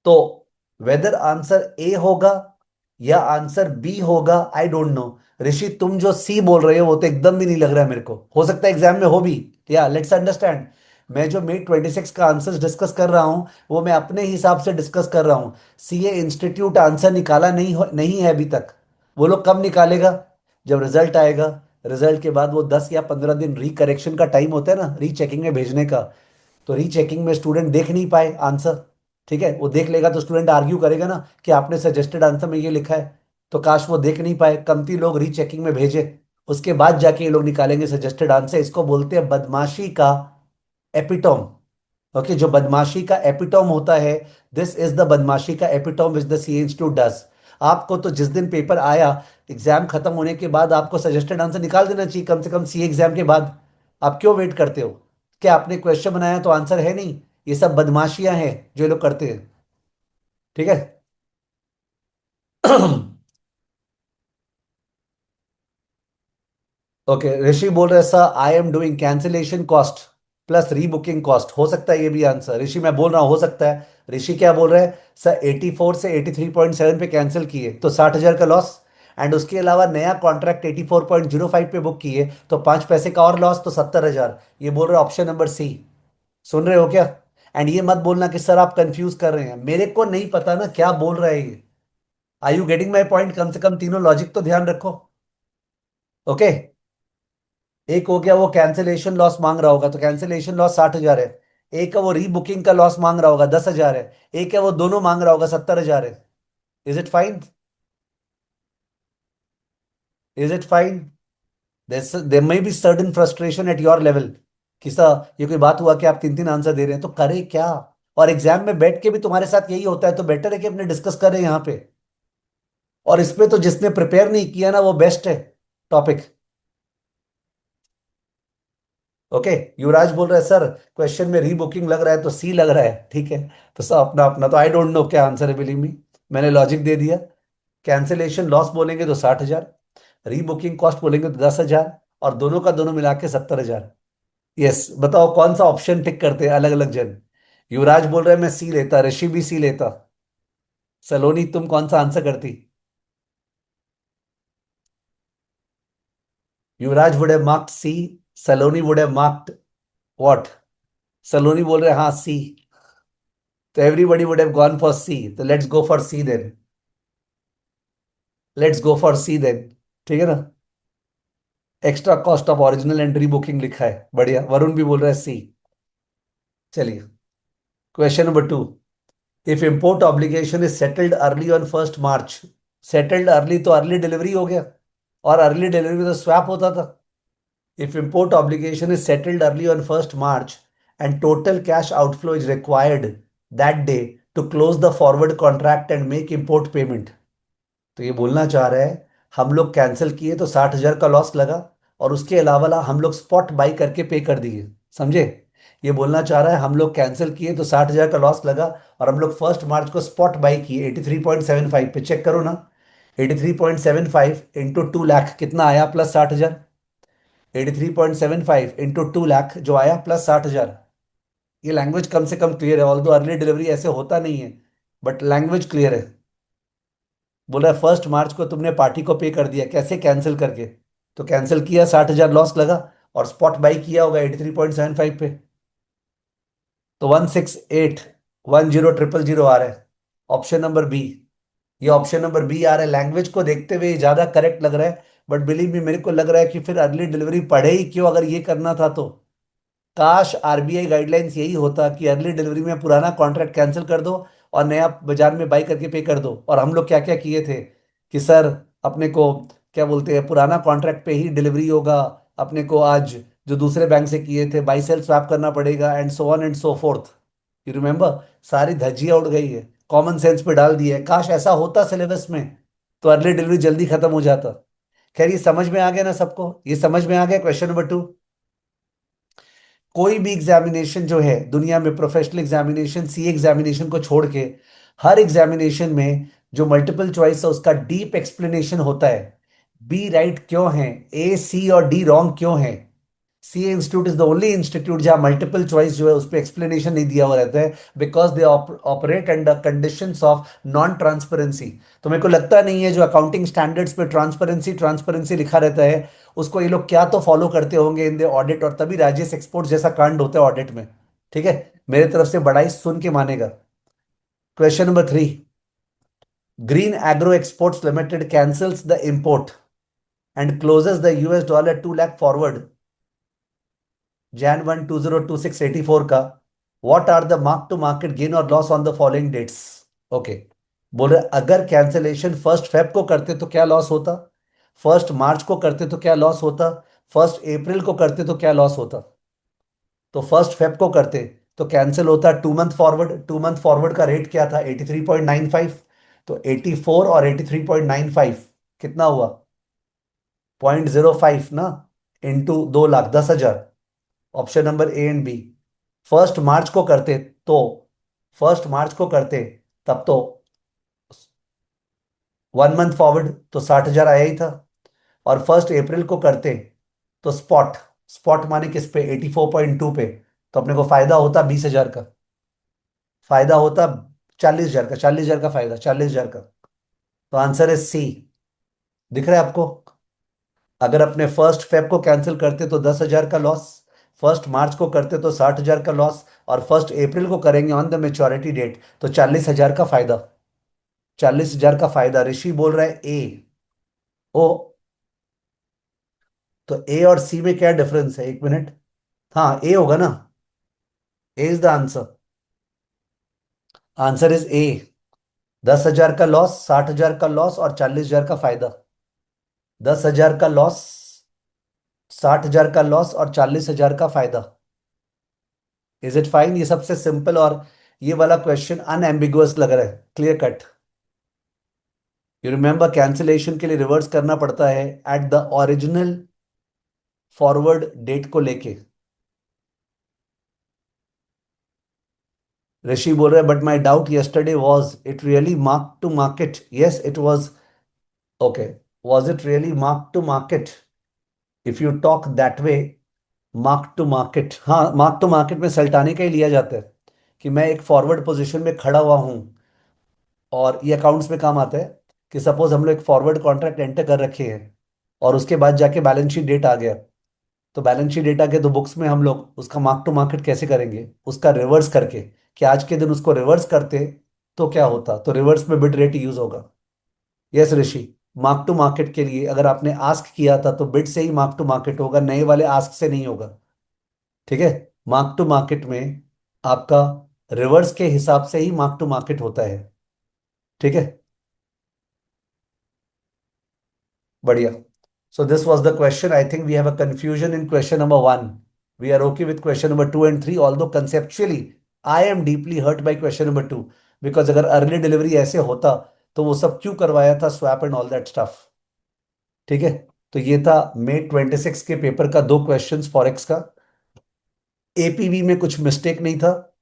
तो वेदर आंसर ए होगा या आंसर बी होगा, आई डोंट नो। ऋषि तुम जो सी बोल रहे हो वो तो एकदम भी नहीं लग रहा है मेरे को, हो सकता है एग्जाम में हो भी। या लेट्स अंडरस्टैंड, मैं जो May 26 का आंसर डिस्कस कर रहा हूं वो मैं अपने हिसाब से डिस्कस कर रहा हूं। सीए इंस्टीट्यूट आंसर निकाला नहीं है अभी तक। वो लोग कब निकालेगा? जब रिजल्ट आएगा। रिजल्ट के बाद वो 10 या 15 दिन रिकरेक्शन का टाइम होता है ना, रीचेकिंग में भेजने का। तो रीचेकिंग में स्टूडेंट देख नहीं पाए आंसर, ठीक है, वो देख लेगा तो स्टूडेंट आर्ग्यू करेगा ना कि आपने सजेस्टेड आंसर में ये लिखा है। तो काश वो देख नहीं पाए, कमती लोग रीचेकिंग में भेजे, उसके बाद जाके ये लोग निकालेंगे सजेस्टेड आंसर। इसको बोलते हैं बदमाशी का एपिटोम। ओके, जो बदमाशी का एपिटोम होता है, दिस इज द बदमाशी का epitome which the C institute does. आपको तो जिस दिन पेपर आया, एग्जाम खत्म होने के बाद आपको सजेस्टेड आंसर निकाल देना चाहिए, कम से कम सी एग्जाम के बाद। आप क्यों वेट करते हो? क्या आपने क्वेश्चन बनाया तो आंसर है नहीं? ये सब बदमाशियां हैं जो ये लोग करते हैं। ठीक है। ओके, ऋषि बोल रहे sir I am doing cancellation cost plus rebooking cost. हो सकता है ये भी आंसर, ऋषि मैं बोल रहा हूं हो सकता है। ऋषि क्या बोल रहे हैं? सर 84 से 83.7 पे कैंसिल किए तो 60,000 का लॉस, एंड उसके अलावा नया कॉन्ट्रैक्ट 84.05 पे बुक किए तो 5 पैसे का और लॉस, तो 70,000। ये बोल रहे ऑप्शन नंबर सी। सुन रहे हो क्या? एंड ये मत बोलना कि सर आप कंफ्यूज कर रहे हैं, मेरे को नहीं पता ना क्या बोल रहा है ये। आई यू गेटिंग माई पॉइंट? कम से कम तीनों लॉजिक तो ध्यान रखो। ओके, एक हो गया वो कैंसिलेशन लॉस मांग रहा होगा, तो कैंसिलेशन लॉस 60,000 है। एक है वो रीबुकिंग का लॉस मांग रहा होगा 10,000 है। एक है वो दोनों मांग रहा होगा 70,000 है। Is it fine? Is it fine? There may be certain frustration at your level कि सर ये कोई बात हुआ कि आप तीन तीन आंसर दे रहे हैं, तो करे क्या? और एग्जाम में बैठ के भी तुम्हारे साथ यही होता है, तो बेटर है कि अपने डिस्कस करें यहाँ पे। और इसमें तो जिसने प्रिपेयर नहीं किया ना वो बेस्ट है टॉपिक। ओके, युवराज बोल रहा है सर क्वेश्चन में रीबुकिंग लग रहा है तो सी लग रहा है, ठीक है। तो सब अपना अपना, तो आई डोंट नो क्या आंसर है, बिलीव मी। मैंने लॉजिक दे दिया। कैंसिलेशन लॉस बोलेंगे तो 60,000, रीबुकिंग कॉस्ट बोलेंगे तो 10,000, और दोनों का दोनों मिला के 70,000। यस, बताओ कौन सा ऑप्शन टिक करते हैं अलग अलग जन। युवराज बोल रहे हैं मैं सी लेता, ऋषि भी सी लेता। सलोनी तुम कौन सा आंसर करती? Yuvraj would have marked C, Saloni would have marked what? Saloni बोल रहे हैं हाँ सी। तो everybody would have gone for C, तो let's go for C then. Let's go for C then. ठीक है ना। Extra cost of original entry booking लिखा है, बढ़िया। वरुण भी बोल रहा है सी। चलिए, question number 2। If import obligation is settled early on 1 March. Settled early तो अर्ली डिलीवरी हो गया, और अर्ली डिलीवरी तो स्वैप होता था। If import obligation is settled early on 1 March and total cash outflow is required that day to close the forward contract and make import payment. तो ये बोलना चाह रहा है, हम लोग कैंसिल किए तो 60,000 का लॉस लगा, और उसके अलावा हम लोग स्पॉट बाई करके पे कर दिए। समझे? ये बोलना चाह रहा है हम लोग कैंसिल किए तो 60,000 का लॉस लगा, और हम लोग 1 मार्च को स्पॉट बाई किए 83.75 पे। चेक करो ना। 83.75 इंटू 2 लाख कितना आया, प्लस 60,000। 83.75 इंटू 2 लाख जो आया, प्लस 60,000। ये लैंग्वेज कम से कम क्लियर है, ऑल्दो अर्ली डिलीवरी ऐसे होता नहीं है, बट लैंग्वेज क्लियर है। बोला 1 मार्च को तुमने पार्टी को पे कर दिया, कैसे? कैंसिल करके। तो कैंसिल किया, 60,000 लॉस लगा, और स्पॉट बाई किया होगा 83.75 पे। तो 1681000 आ रहा है, ऑप्शन नंबर बी। ये ऑप्शन नंबर बी आ रहा है। लैंग्वेज को देखते हुए ये ज्यादा करेक्ट लग रहा है, बट बिलीव मी, मेरे को लग रहा है कि फिर अर्ली डिलीवरी पड़े ही क्यों, अगर ये करना था तो। काश आरबीआई गाइडलाइंस यही होता कि अर्ली डिलीवरी में पुराना कॉन्ट्रैक्ट कैंसिल कर दो और नया बाजार में बाई करके पे कर दो। और हम लोग क्या क्या किए थे कि सर, अपने को क्या बोलते हैं, पुराना कॉन्ट्रैक्ट पे ही डिलीवरी होगा, अपने को आज जो दूसरे बैंक से किए थे बाई सेल स्वैप करना पड़ेगा, and so on and so fourth. You remember? सारी धज्जियां उड़ गई है, कॉमन सेंस पे डाल दिया है। काश ऐसा होता सिलेबस में, तो अर्ली डिलीवरी जल्दी खत्म हो जाता। खैर, ये समझ में आ गया ना सबको? ये समझ में आ गया क्वेश्चन नंबर 2? कोई भी एग्जामिनेशन जो है दुनिया में, प्रोफेशनल एग्जामिनेशन, सी एग्जामिनेशन को छोड़ के, हर एग्जामिनेशन में जो मल्टीपल चॉइस है उसका डीप एक्सप्लेनेशन होता है। बी राइट क्यों है, ए सी और डी रॉन्ग क्यों है। C institute is the only institute जहां मल्टीपल चॉइस जो है उस पर एक्सप्लेनेशन नहीं दिया हुआ रहता है, because they operate under conditions of non transparency. तो मेरे को लगता नहीं है जो अकाउंटिंग स्टैंडर्ड्स पे ट्रांसपेरेंसी ट्रांसपेरेंसी लिखा रहता है, उसको ये लोग क्या तो फॉलो करते होंगे इन द ऑडिट, और तभी राजेश एक्सपोर्ट जैसा कांड होता है ऑडिट में। ठीक है, मेरे तरफ से बड़ाई सुन के मानेगा। Question number 3। Green Agro Exports Limited cancels the import and closes the US$ 2 lakh forward Jan 1 2026 84 का। What are the mark to market gain और loss on the following dates? Okay. बोल रहे अगर कैंसिलेशन 1 फेब को करते तो क्या लॉस होता, 1 मार्च को करते तो क्या लॉस होता, 1 अप्रैल को करते तो क्या लॉस होता। तो 1 फेब को करते तो कैंसिल होता 2 मंथ फॉरवर्ड। 2 मंथ फॉरवर्ड का रेट क्या था, 83.95। तो 84 और 83.95 कितना हुआ, 0.05 ना, into 2 lakh 10,000। Option number A and B. 1 मार्च को करते तो 1 मार्च को करते तब तो 1 मंथ फॉरवर्ड तो 60,000 आया ही था। और 1 अप्रैल को करते तो स्पॉट, स्पॉट माने किस पे, 84.2 पे। तो अपने को फायदा होता 20,000 का, फायदा होता 40,000 का, 40,000 का फायदा, 40,000 का। तो आंसर है सी। दिख रहा है आपको? अगर अपने 1 फेब को कैंसिल करते तो 10,000 का लॉस, 1 मार्च को करते तो 60,000 का लॉस, और 1 अप्रैल को करेंगे ऑन द मेच्योरिटी डेट तो 40,000 का फायदा। 40,000 का फायदा। ऋषि बोल रहा है ए। ओ, तो ए और सी में क्या डिफरेंस है, 1 मिनट। हाँ, ए होगा ना। A is the answer. Answer is A. 10,000 का लॉस, 60,000 का लॉस और 40,000 का फायदा। 10,000 का लॉस, 60,000 का लॉस और 40,000 का फायदा। Is it fine? ये सबसे सिंपल, और ये वाला क्वेश्चन अनएम्बिगुअस लग रहा है, clear cut. You remember, cancellation के लिए रिवर्स करना पड़ता है at the original forward date को लेके। ऋषि बोल रहे हैं but my doubt yesterday was it really mark to market. Yes it was. Okay, was it really mark to market? If you talk that way, mark to market, हाँ, mark to market में सल्टाने का ही लिया जाता है कि मैं एक फॉरवर्ड पोजीशन में खड़ा हुआ हूं। और ये अकाउंट्स में काम आता है कि सपोज हम लोग एक फॉरवर्ड कॉन्ट्रैक्ट एंटर कर रखे हैं, और उसके बाद जाके बैलेंस शीट डेट आ गया। तो बैलेंस शीट डेट आ गया तो बुक्स में हम लोग उसका मार्क टू मार्केट कैसे करेंगे, उसका रिवर्स करके, कि आज के दिन उसको रिवर्स करते तो क्या होता, तो रिवर्स में बिड रेट यूज होगा। Yes Rishi. Mark to market के लिए अगर आपने आस्क किया था तो बिड से ही मार्क टू मार्केट होगा, नए वाले आस्क से नहीं होगा। ठीक है। मार्क टू मार्केट में आपका रिवर्स के हिसाब से ही मार्क टू मार्केट होता है। ठीक है। बढ़िया। So this was the question. I think we have a confusion in question number 1। We are okay with question number 2 and 3, although conceptually I am deeply hurt by question number 2। Because अगर early delivery ऐसे होता तो वो सब क्यों करवाया था, swap and all that stuff. ठीक है। तो ये था May 26 के पेपर का दो क्वेश्चंस फॉरेक्स का। एपीवी में कुछ मिस्टेक नहीं था,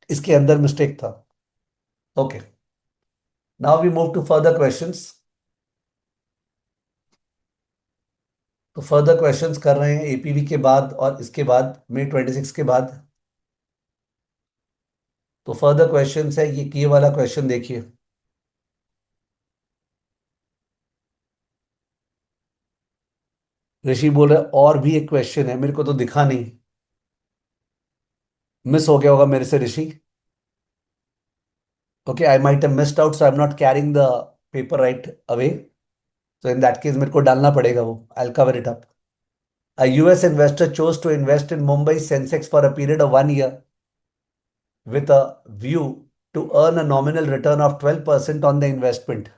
इसके अंदर मिस्टेक था। Okay. Now we move to further questions. तो फर्दर क्वेश्चंस कर रहे हैं एपीवी के बाद और इसके बाद May 26 के बाद। तो फर्दर क्वेश्चंस है, ये वाला क्वेश्चन देखिए। ऋषि बोल रहे और भी एक क्वेश्चन है, मेरे को तो दिखा नहीं, मिस हो गया होगा मेरे से Rishi. Okay, I might have missed out, so I am not carrying the paper right away. So in that case मेरे को डालना पड़ेगा वो। I'll cover it up. A US investor chose to invest in Mumbai Sensex for a period of 1 year with a view to earn a nominal return of 12% on the investment.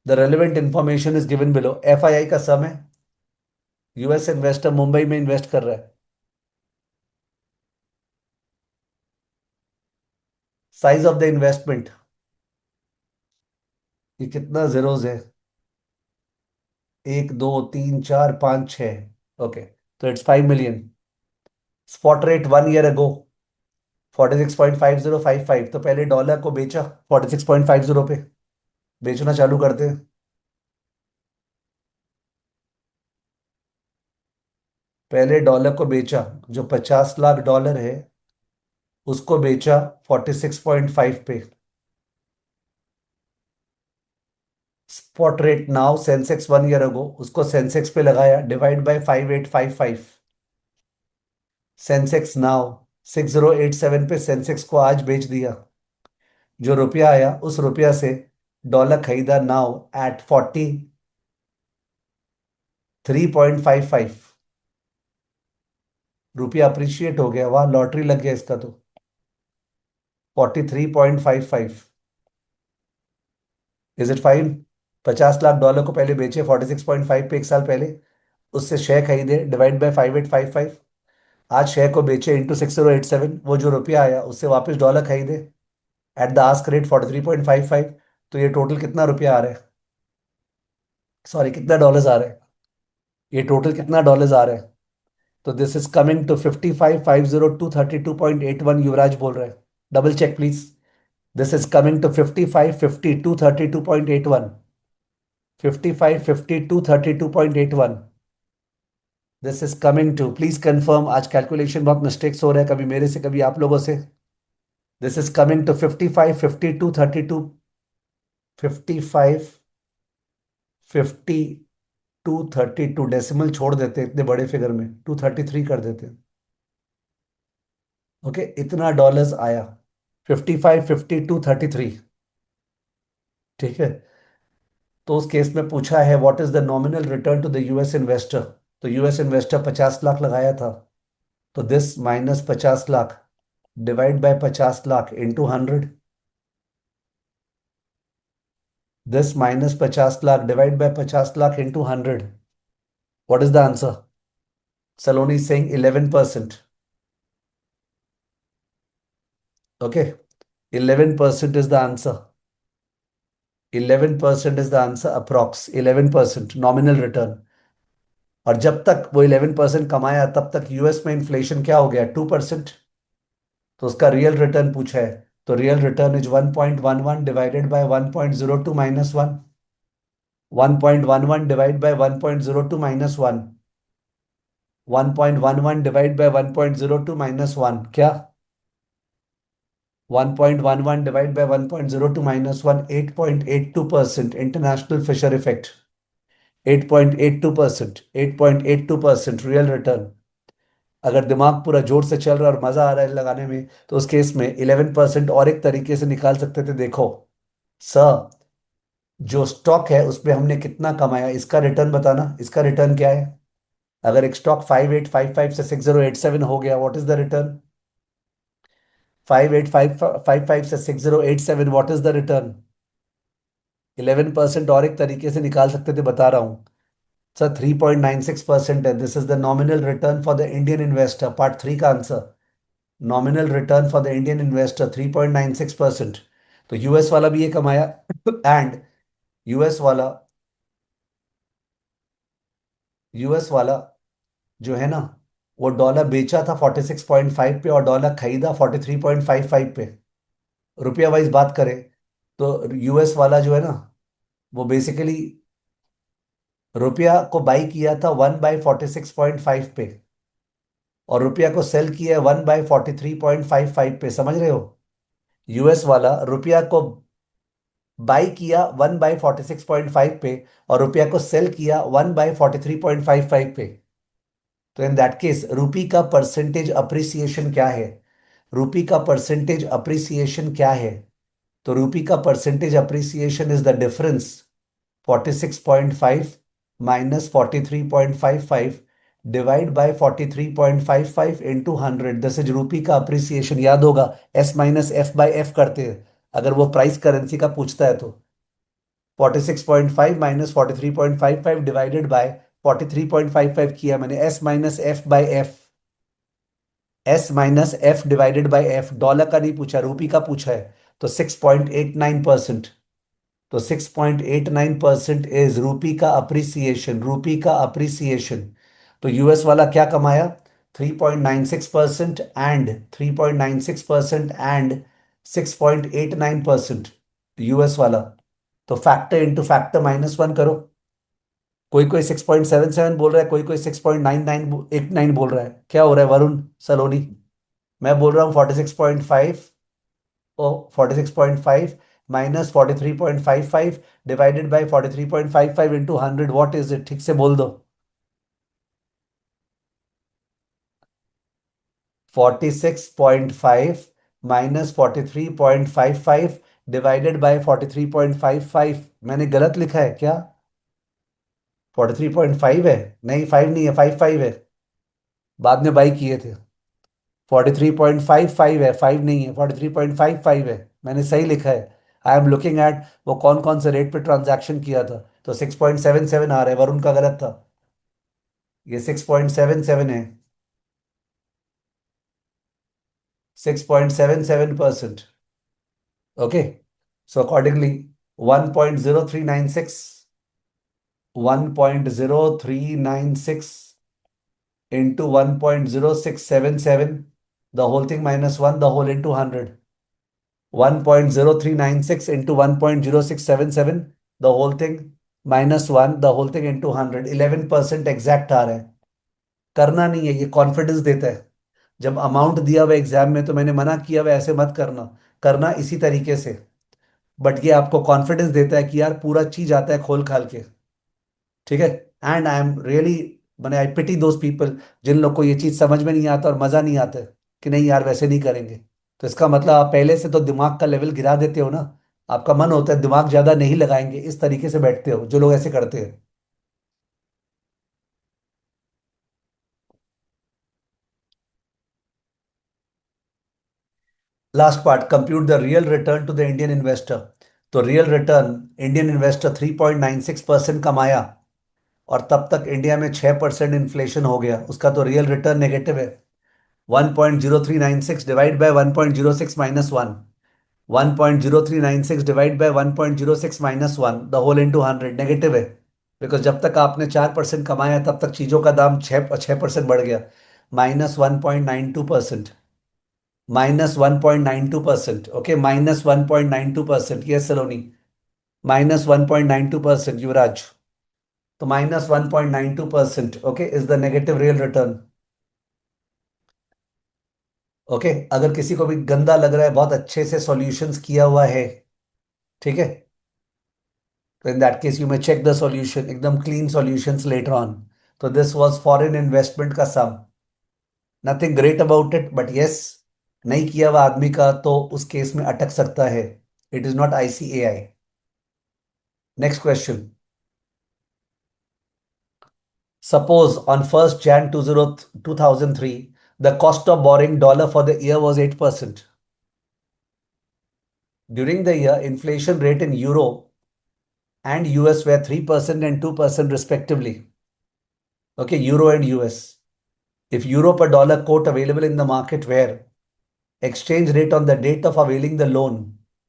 The relevant information is given below. FII का सम है, US investor Mumbai में invest कर रहा है। Size of the investment, ये कितना zeros है, 1 2 3 4 5 6। Okay, तो it's 5 million। Spot rate 1 year ago 46.5055। तो पहले डॉलर को बेचा 46.50 पे, बेचना चालू करते हैं। पहले डॉलर को बेचा, जो 50 लाख डॉलर है उसको बेचा 46.5 पे। Spot rate now Sensex 1 year ago, उसको सेंसेक्स पे लगाया, डिवाइड बाय 5855। सेंसेक्स नाउ 6087 पे सेंसेक्स को आज बेच दिया। जो रुपया आया उस रुपया से डॉलर खरीदा नाउ एट 43.55। रुपया अप्रिशिएट हो गया, वाह लॉटरी लग गया इसका तो। 43.55। Is it fine? 50 lakh dollar को पहले बेचे 46.5 पे 1 साल पहले, उससे शेयर खरीदे, डिवाइड बाय 5855। आज शेयर को बेचे इंटू 6087, वो जो रुपया आया उससे वापस डॉलर खरीदे एट द आस्क रेट 43.55। तो ये टोटल कितना रुपया आ रहा है, सॉरी कितना डॉलर्स आ रहा है, ये टोटल कितना डॉलर्स आ रहा है। तो this is coming to 55,50,232.81, Yuvraj बोल रहे हैं। Double check please. This is coming to 55,50,232.81। 55,50,232.81। This is coming to, please confirm, आज कैलकुलेशन बहुत मिस्टेक्स हो रहे हैं, कभी मेरे से कभी आप लोगों से। This is coming to 55,50,232, 55,50,232। Decimal छोड़ देते हैं इतने बड़े फिगर में, 233 कर देते हैं। ओके, इतना डॉलर्स आया, 55,50,233। ठीक है। तो उस केस में पूछा है what is the nominal return to the US investor. तो यूएस इन्वेस्टर 50 लाख लगाया था, तो this minus 50 lakh divide by 50 lakh into 100। This minus 50 lakh divide by 50 lakh into 100। What is the answer? Saloni saying 11%। Okay, 11% is the answer. 11% is the answer, approx 11% nominal return. और जब तक वो 11% कमाया तब तक यूएस में इन्फ्लेशन क्या हो गया, 2%। तो उसका रियल रिटर्न पूछा है, तो real return is 1.11 divided by 1.02 minus 1। 1.11 divide by 1.02 minus 1। 1.11 divide by 1.02 minus 1 क्या? 1.11 divide by 1.02 minus 1, 8.82%। International Fisher effect, 8.82%, 8.82% real return. अगर दिमाग पूरा जोर से चल रहा है और मजा आ रहा है लगाने में, तो उस केस में 11% और एक तरीके से निकाल सकते थे। देखो सर, जो स्टॉक है उसमें हमने कितना कमाया, इसका रिटर्न बताना, इसका रिटर्न क्या है। अगर एक स्टॉक 5855 से 6087 हो गया, व्हाट इज द रिटर्न? 5855 से 6087, व्हाट इज द रिटर्न? 11% और एक तरीके से निकाल सकते थे, बता रहा हूं सर। 3.96% है। This is the nominal return for the Indian investor, part three का answer. Nominal return for the Indian investor 3.96%। तो यूएस वाला भी ये कमाया। एंड यूएस वाला यूएस वाला जो है ना, वो डॉलर बेचा था 46.5 पे और डॉलर खरीदा 43.55 पे। रुपया वाइज बात करें तो यूएस वाला जो है ना, वो बेसिकली रुपया को बाई किया था 1/46.5 पे, और रुपया को सेल किया है 1/43.55 पे। समझ रहे हो? यूएस वाला रुपया को बाई किया 1/46.5 पे, और रुपया को सेल किया 1/43.55 पे। तो इन दैट केस रुपी का परसेंटेज अप्रिसिएशन क्या है? रुपी का परसेंटेज अप्रिसिएशन क्या है? तो रुपी का percentage appreciation is the difference 46.5 minus 43.55 divide by 43.55 into 100। This is rupee का अप्रिसिएशन। याद होगा, S minus F by F करते हैं अगर वो प्राइस करेंसी का पूछता है तो। 46.5 माइनस 43.55 डिवाइडेड बाय 43.55 किया मैंने, S minus F by F. S minus F divided by F, dollar का नहीं पूछा, रूपी का पूछा है। तो 6.89%। तो 6.89% इज रूपी का अप्रिसिएशन, रूपी का अप्रिसिएशन। तो यूएस वाला क्या कमाया? 3.96% एंड 3.96% एंड 6.89%। यूएस वाला। तो फैक्टर इंटू फैक्टर -1 करो। कोई कोई 6.77 बोल रहा है, कोई कोई 6.9989 बोल रहा है। क्या हो रहा है वरुण सलोनी? मैं बोल रहा हूँ 46.5। ओ 46.5 minus 43.55 divided by 43.55 into 100, what is it? ठीक से बोल दो। 46.5 माइनस 43.55 डिवाइडेड बाई 43.55। मैंने गलत लिखा है क्या? 43.5 है? नहीं, 5 नहीं है, 55 है। बाद में बाई किए थे। 43.55 है, 5 नहीं है, 43.55 है। मैंने सही लिखा है। आई एम लुकिंग एट वो कौन कौन से रेट पे ट्रांजैक्शन किया था। तो 6.77 आ रहा है, वरुण का गलत था। ये 6.77 है। 6.77%। Okay. So accordingly 1.0396, 1.0396 into 1.0677, the whole thing minus 1, the whole into 100। 1.0396 into 1.0677, the whole thing minus 1, the whole thing into 100। 11% exact आ रहा है। करना नहीं है, ये कॉन्फिडेंस देता है। जब अमाउंट दिया हुआ एग्जाम में तो मैंने मना किया हुआ ऐसे मत करना, करना इसी तरीके से। बट ये आपको कॉन्फिडेंस देता है कि यार पूरा चीज आता है खोल खाल के। ठीक है। एंड आई एम रियली, मैंने आई पिटी दोज पीपल जिन लोग को ये चीज समझ में नहीं आता और मजा नहीं आता है कि नहीं यार वैसे नहीं करेंगे। तो इसका मतलब आप पहले से तो दिमाग का लेवल गिरा देते हो ना। आपका मन होता है दिमाग ज्यादा नहीं लगाएंगे, इस तरीके से बैठते हो जो लोग ऐसे करते हैं। Last part, compute the real return to the Indian investor. तो रियल रिटर्न, इंडियन इन्वेस्टर 3.96% कमाया, और तब तक इंडिया में 6% इन्फ्लेशन हो गया, उसका तो रियल रिटर्न नेगेटिव है। 1.0396 divide by 1.06 minus 1, 1.0396 divide by 1.06 minus 1, the whole into 100, negative है। बिकॉज जब तक आपने 4% कमाया तब तक चीजों का दाम 6% बढ़ गया। -1.92%। -1.92%। ओके, -1.92%। यस सलोनी, -1.92% युवराज। तो -1.92%, okay, is the negative real return. Okay. अगर किसी को भी गंदा लग रहा है, बहुत अच्छे से सॉल्यूशंस किया हुआ है, ठीक है, तो in that case you may check the solution, एकदम क्लीन सॉल्यूशंस लेटर ऑन। तो दिस वाज फॉरेन इन्वेस्टमेंट का sum. Nothing great about it, but yes, नहीं किया हुआ आदमी का तो उस केस में अटक सकता है। It is not ICAI। Next question. Suppose on 1st Jan 2003 the cost of borrowing dollar for the year was 8%. During the year, inflation rate in Euro and US were 3% and 2% respectively. Okay, Euro and US. If Euro per dollar quote available in the market where exchange rate on the date of availing the loan,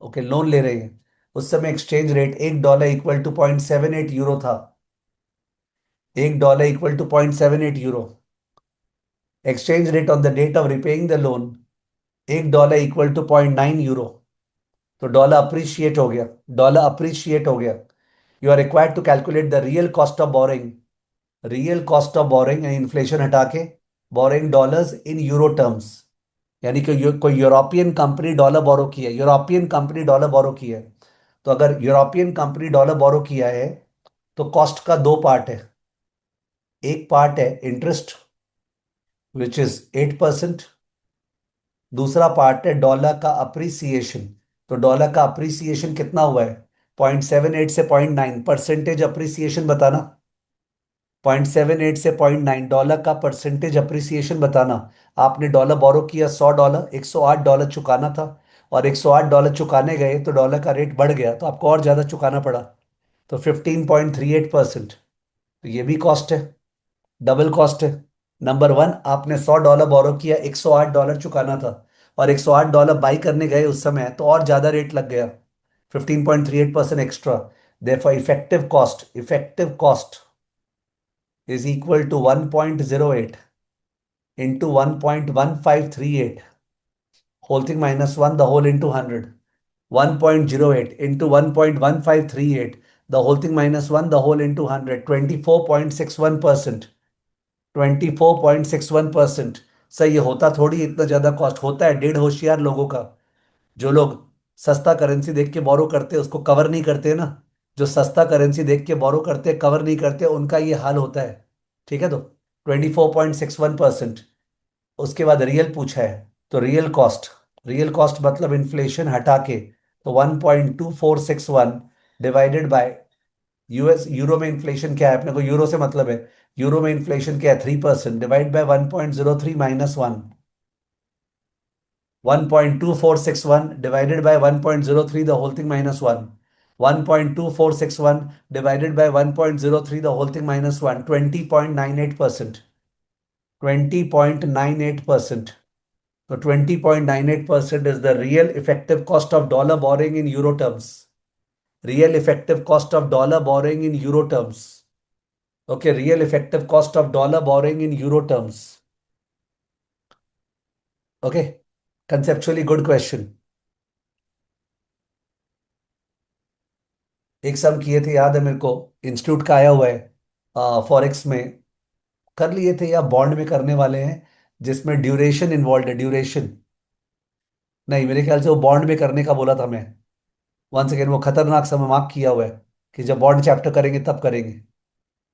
okay, loan ले रहे हैं, उस समय exchange rate $1 equal to 0.78 euro था। $1 equal to 0.78 euro. Exchange rate on the date of repaying the loan $1 equal to 0.9 euro. तो dollar appreciate हो गया। Dollar appreciate हो गया। You are required to calculate the real cost of borrowing. Real cost of borrowing inflation हटा के, borrowing dollars in euro terms. यानी कि कोई यूरोपियन कंपनी डॉलर बोरो की है, यूरोपियन कंपनी डॉलर बोरो की है। तो अगर यूरोपियन कंपनी डॉलर बोरो किया है तो कॉस्ट का दो पार्ट है। एक पार्ट है इंटरेस्ट विच इज 8%। दूसरा पार्ट है डॉलर का अप्रिसिएशन। तो डॉलर का अप्रिसिएशन कितना हुआ है? 0.78 से 0.9 परसेंटेज अप्रिसिएशन बताना। 0.78 से 0.9 डॉलर का परसेंटेज अप्रिसिएशन बताना। आपने डॉलर बोरो किया $100, $108 चुकाना था, और $108 चुकाने गए तो डॉलर का रेट बढ़ गया तो आपको और ज्यादा चुकाना पड़ा। तो 15.38%। तो ये भी कॉस्ट है, डबल कॉस्ट है। नंबर वन, आपने $100 बोरो किया, $108 चुकाना था, और $108 बाई करने गए उस समय तो और ज्यादा रेट लग गया। 15.38% extra. therefore effective cost is equal to 1.08 into 1.1538 whole thing minus 1 the whole into 100. 1.08 into 1.1538 the whole thing minus 1 the whole into 100, 24.61%। 24.61%। Sir ये होता थोड़ी इतना ज्यादा कॉस्ट होता है, डेढ़ होशियार लोगों का। जो लोग सस्ता करेंसी देख के बोरो करते हैं उसको कवर नहीं करते ना। जो सस्ता करेंसी देख के बोरो करते हैं, कवर नहीं करते, उनका ये हाल होता है। ठीक है, तो 24.61%। उसके बाद रियल पूछा है, तो रियल कॉस्ट मतलब इन्फ्लेशन हटा के, तो 1.2461 डिवाइडेड बाय यूरो में इन्फ्लेशन क्या है, अपने को यूरो से मतलब है। यूरो में इन्फ्लेशन क्या है? 3%, divide by 1.03 minus 1। 1.2461 divided by 1.03 the whole thing minus 1। 1.2461 divided by 1.03 the whole thing minus 1, 20.98%। 20.98%। So 20.98% is the real effective cost of dollar borrowing in euro terms। Real effective cost of dollar borrowing in euro terms। Okay, real effective cost of dollar borrowing in euro terms। Okay, conceptually good question। एक सम किए थे, याद है मेरे को, institute का आया हुआ है, फॉरेक्स में कर लिए थे या बॉन्ड में करने वाले हैं, जिसमें ड्यूरेशन इन्वॉल्व है। ड्यूरेशन नहीं, मेरे ख्याल से वो बॉन्ड में करने का बोला था मैं। वन सेकेंड, वो खतरनाक समय मार्क किया हुआ है कि जब बॉन्ड चैप्टर करेंगे तब करेंगे।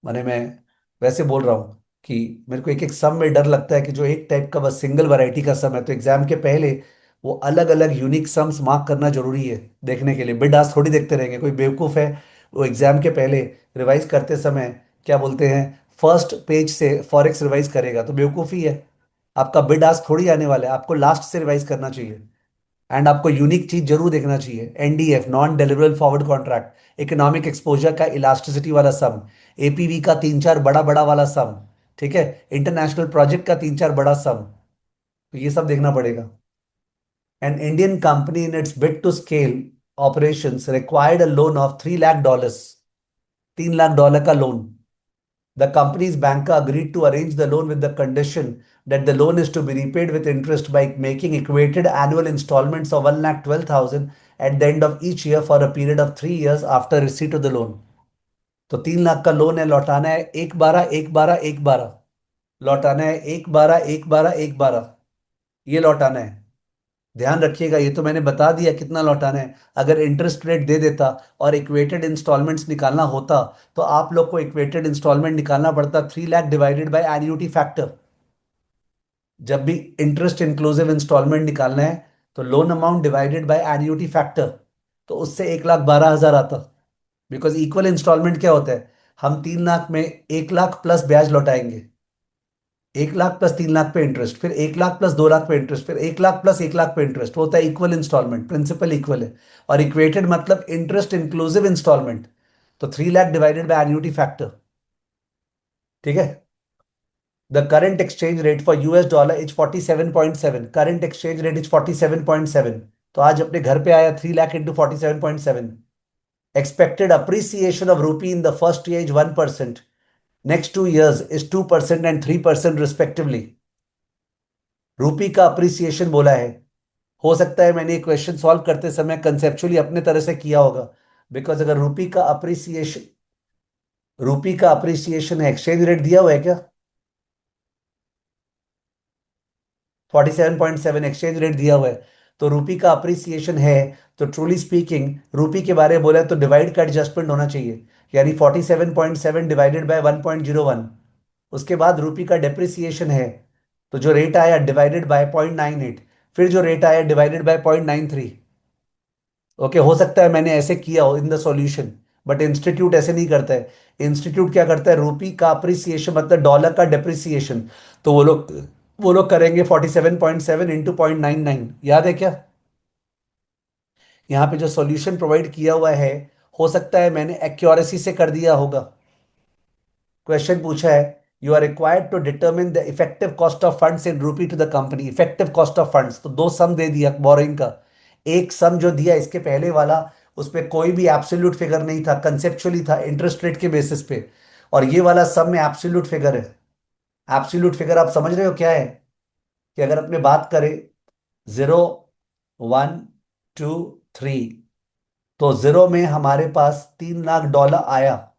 माने मैं वैसे बोल रहा हूँ कि मेरे को एक एक सम में डर लगता है कि जो एक टाइप का बस सिंगल वैरायटी का सम है, तो एग्जाम के पहले वो अलग अलग यूनिक सम्स मार्क करना जरूरी है देखने के लिए। बिड आस्क थोड़ी देखते रहेंगे, कोई बेवकूफ है वो एग्जाम के पहले रिवाइज करते समय क्या बोलते हैं, फर्स्ट पेज से फॉरेक्स रिवाइज करेगा तो बेवकूफ़ी है। आपका बिड आस्क थोड़ी आने वाला है, आपको लास्ट से रिवाइज करना चाहिए। एंड आपको यूनिक चीज जरूर देखना चाहिए, NDF, non deliverable forward contract, economic exposure का इलास्टिसिटी वाला सम, APV का तीन चार बड़ा बड़ा वाला सम, ठीक है, इंटरनेशनल प्रोजेक्ट का तीन चार बड़ा सम, तो ये सब देखना पड़ेगा। An Indian company in its bid to scale operations required a loan of $3 lakh. $3 lakh का loan. The company's banker agreed to arrange the loan with the condition that the loan is to be repaid with interest by making equated annual installments of 1,12,000 at the end of each year for a period of 3 years after receipt of the loan। तो 3 लाख का loan है, लौटाना है एक बारह एक बारह एक बारह। लौटाना है एक बारह एक बारह एक बारह। ये लौटाना है। ध्यान रखिएगा, ये तो मैंने बता दिया कितना लौटाना है। अगर इंटरेस्ट रेट दे देता और इक्वेटेड इंस्टॉलमेंट्स निकालना होता तो आप लोग को इक्वेटेड इंस्टॉलमेंट निकालना पड़ता 3 lakh divided by annuity factor. जब भी इंटरेस्ट इंक्लूसिव इंस्टॉलमेंट निकालना है तो loan amount divided by annuity factor, तो उससे 1,12,000 आता। बिकॉज इक्वल इंस्टॉलमेंट क्या होता है, हम 3 लाख में 1 लाख प्लस ब्याज लौटाएंगे, 1 लाख प्लस 3 लाख पे इंटरेस्ट, फिर 1 लाख प्लस 2 लाख पे इंटरेस्ट, फिर 1 लाख प्लस 1 लाख पे इंटरेस्ट, वो होता है इक्वल इंस्टॉलमेंट, प्रिंसिपल इक्वल है। और इक्वेटेड मतलब इंटरेस्ट इंक्लूसिव इंस्टॉलमेंट, तो 3 lakh divided by annuity factor. ठीक है। The current exchange rate for US dollar is 47.7, current exchange rate is 47.7। तो आज अपने घर पे आया 3 lakh into 47.7। Expected appreciation of रूपी in the first year is 1%, next 2 years is 2% and 3% respectively. रूपी का अप्रिसिएशन बोला है। हो सकता है मैंने ये क्वेश्चन सॉल्व करते समय कंसेप्चुअली अपने तरह से किया होगा, बिकॉज अगर रूपी का अप्रिसिएशन है, एक्सचेंज रेट दिया हुआ है क्या? 47.7 एक्सचेंज रेट दिया हुआ है, तो रूपी का अप्रिसिएशन है। तो ट्रूली स्पीकिंग रूपी के बारे में बोला है तो डिवाइड का एडजस्टमेंट होना चाहिए, यानी 47.7 डिवाइडेड बाय 1.01। उसके बाद रूपी का डेप्रिसिएशन है, तो जो रेट आया डिवाइडेड बाय 0.98, फिर जो रेट आया डिवाइडेड बाय 0.93। ओके, हो सकता है मैंने ऐसे किया हो in the solution, but institute ऐसे नहीं करता है। इंस्टीट्यूट क्या करता है, रूपी का अप्रिसिएशन मतलब डॉलर का डेप्रिसिएशन, तो वो लोग करेंगे 47.7 इंटू 0.99, याद है क्या? यहाँ पे जो सॉल्यूशन प्रोवाइड किया हुआ है, हो सकता है मैंने एक्यूरेसी से कर दिया होगा। क्वेश्चन पूछा है, you are required to determine the effective cost of funds in rupee to the company, effective cost of funds, तो दो सम दे दिया बोरिंग का। एक सम जो दिया इसके पहले वाला, उसमें कोई भी एब्सोल्यूट फिगर नहीं था, कंसेप्चुअली था इंटरेस्ट रेट के बेसिस पे। और ये वाला सम में एब्सोल्यूट फिगर है। एब्सोल्यूट फिगर आप समझ रहे हो क्या है? कि अगर अपने बात करें 0, 1, 2, 3, तो 0 में हमारे पास 3 लाख डॉलर आया।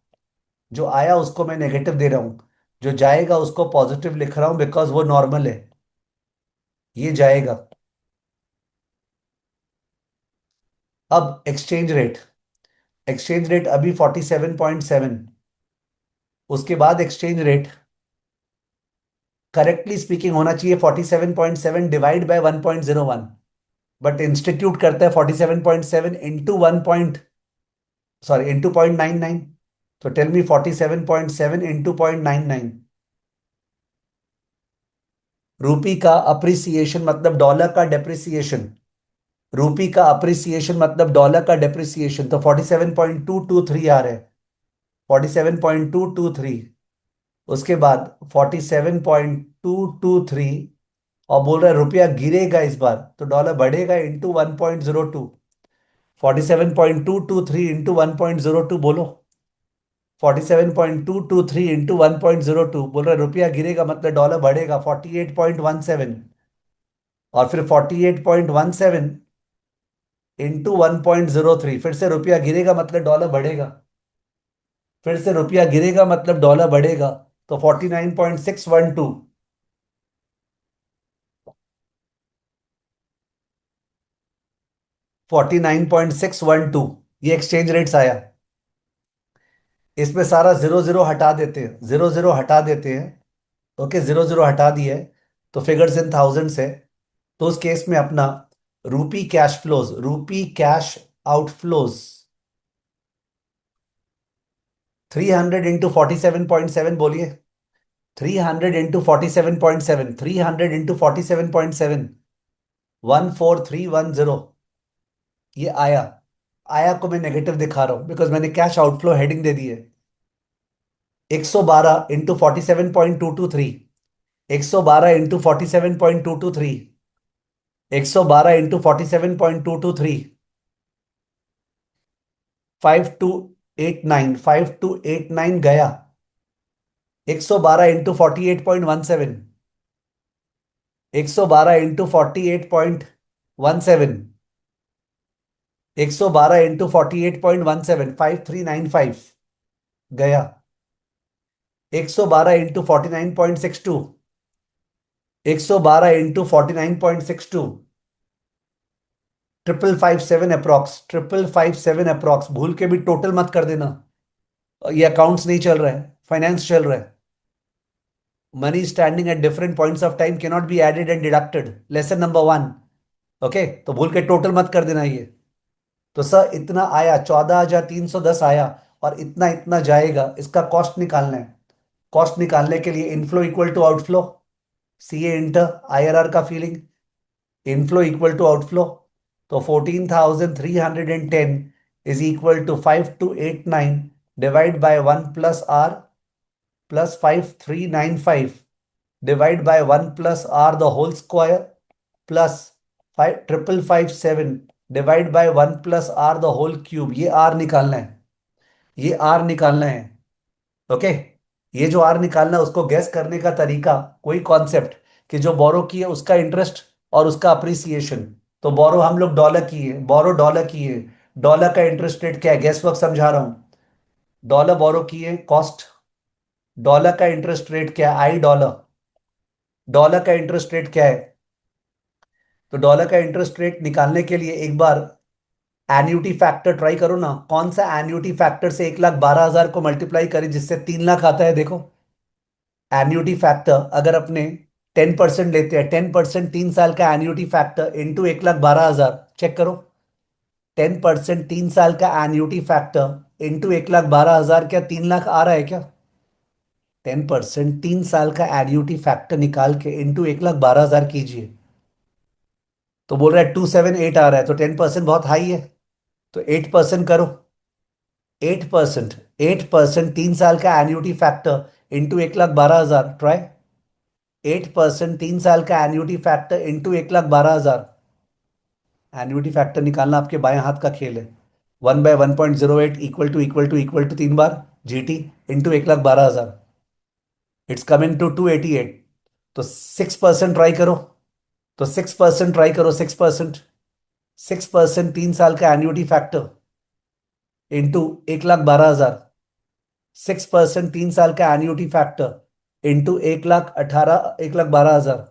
जो आया उसको मैं नेगेटिव दे रहा हूं, जो जाएगा उसको पॉजिटिव लिख रहा हूं, बिकॉज वो नॉर्मल है, ये जाएगा। अब एक्सचेंज रेट अभी 47.7, उसके बाद एक्सचेंज रेट करेक्टली स्पीकिंग होना चाहिए 47.7 डिवाइड बाय 1.01, बट इंस्टीट्यूट करता है 47.7 इंटू 0.99। तो टेल मी 47.7 इंटू 0.99। रूपी का अप्रिसिएशन मतलब डॉलर का डेप्रिसिएशन, रूपी का अप्रिसिएशन मतलब डॉलर का डेप्रिसिएशन, तो 47.223 आ रहा है, 47.223। उसके बाद 47.223, और बोल रहा है रुपया गिरेगा इस बार, तो डॉलर बढ़ेगा इंटू 1.02। 47.223 इंटू 1.02 बोलो, 47.223 इंटू 1.02, बोल रहा है रुपया गिरेगा मतलब डॉलर बढ़ेगा 48.17। और फिर 48.17 इंटू 1.03, फिर से रुपया गिरेगा मतलब डॉलर बढ़ेगा, फिर से रुपया गिरेगा मतलब डॉलर बढ़ेगा, तो 49.612। 49.612 ये एक्सचेंज रेट्स आया। इसमें सारा जीरो जीरो हटा देते हैं, जीरो जीरो हटा देते हैं। ओके, जीरो जीरो हटा दिए, तो फिगर्स इन थाउजेंड्स है। तो उस केस में अपना रूपी कैश आउटफ्लोज 300 इंटू 47.7 बोलिए। 300 इंटू 47.7, 300 इंटू 47.7, 14310, ये आया। आया को मैं नेगेटिव दिखा रहा हूं बिकॉज मैंने कैश आउटफ्लो हेडिंग दे दी है। 112 इंटू 47.223, 112 इंटू 47.223, 112 इंटू 47.223, 5289, 5289 गया। 112 इंटू 48.17, 112 इंटू 48.17, 112 इंटू 48.17, 5395 गया। 112 इंटू 49.62, 112 इंटू 49.62, 5557 अप्रॉक्स भूल के भी टोटल मत कर देना, ये अकाउंट्स नहीं चल रहा है, फाइनेंस चल रहा है। Money standing at different points of time cannot be added and deducted, lesson number one. Okay, तो भूल के टोटल मत कर देना ये। तो सर इतना आया, 14,310 आया, और इतना इतना जाएगा, इसका कॉस्ट निकालना है। कॉस्ट निकालने के लिए inflow equal to outflow, C A inter IRR का feeling, inflow equal to outflow. तो 14,310 is equal to 5289 divide by 1 plus R plus 5395 divide by 1 plus R the whole square plus 5557 divide by 1 plus R the whole cube. ये R निकालना है, ये R निकालना है। Okay, ये जो are निकालना है उसको गैस करने का तरीका, कोई कॉन्सेप्ट कि जो बोरो की है उसका इंटरेस्ट और उसका अप्रिसिएशन। तो बोरो हम लोग डॉलर की है, बोरो डॉलर की है, डॉलर का इंटरेस्ट रेट क्या है, गैस वर्क समझा रहा हूं। डॉलर बोरो की है, कॉस्ट, डॉलर का इंटरेस्ट रेट क्या है, आई डॉलर, डॉलर का इंटरेस्ट रेट क्या है। तो डॉलर का इंटरेस्ट रेट निकालने के लिए एक बार एन्यूटी फैक्टर ट्राई करो ना, कौन सा एन्यूटी फैक्टर से 1,12,000 को मल्टीप्लाई करें जिससे 3 लाख आता है, देखो। एन्यूटी फैक्टर अगर अपने 10% लेते हैं, 10% 3 साल का एन्यूटी फैक्टर इंटू 1,12,000, चेक करो। 10% 3 साल का एन्यूटी फैक्टर इंटू 1,12,000, क्या 3 लाख आ रहा है क्या? 10% 3 साल का एन्यूटी फैक्टर निकाल के इंटू 1,12,000 कीजिए, तो बोल रहा है 278 आ रहा है, तो 10% बहुत हाई है, तो 8% करो। 8%, 8% 3 साल का एन्यूटी फैक्टर इंटू 1,12,000, ट्राई। 8% 3 साल का annuity factor into 1,12,000। Annuity factor निकालना आपके बाएं हाथ का खेल है। 1/1.08 इक्वल टू 3 बार GT into 1,12,000, it's coming to 288। तो 6% ट्राई करो, तो 6% ट्राई करो, 6%। 6% 3 साल का एन्युटी फैक्टर इंटू 1,12,000, 6% 3 साल का एन्युटी फैक्टर इंटू 1,18,1,12,000,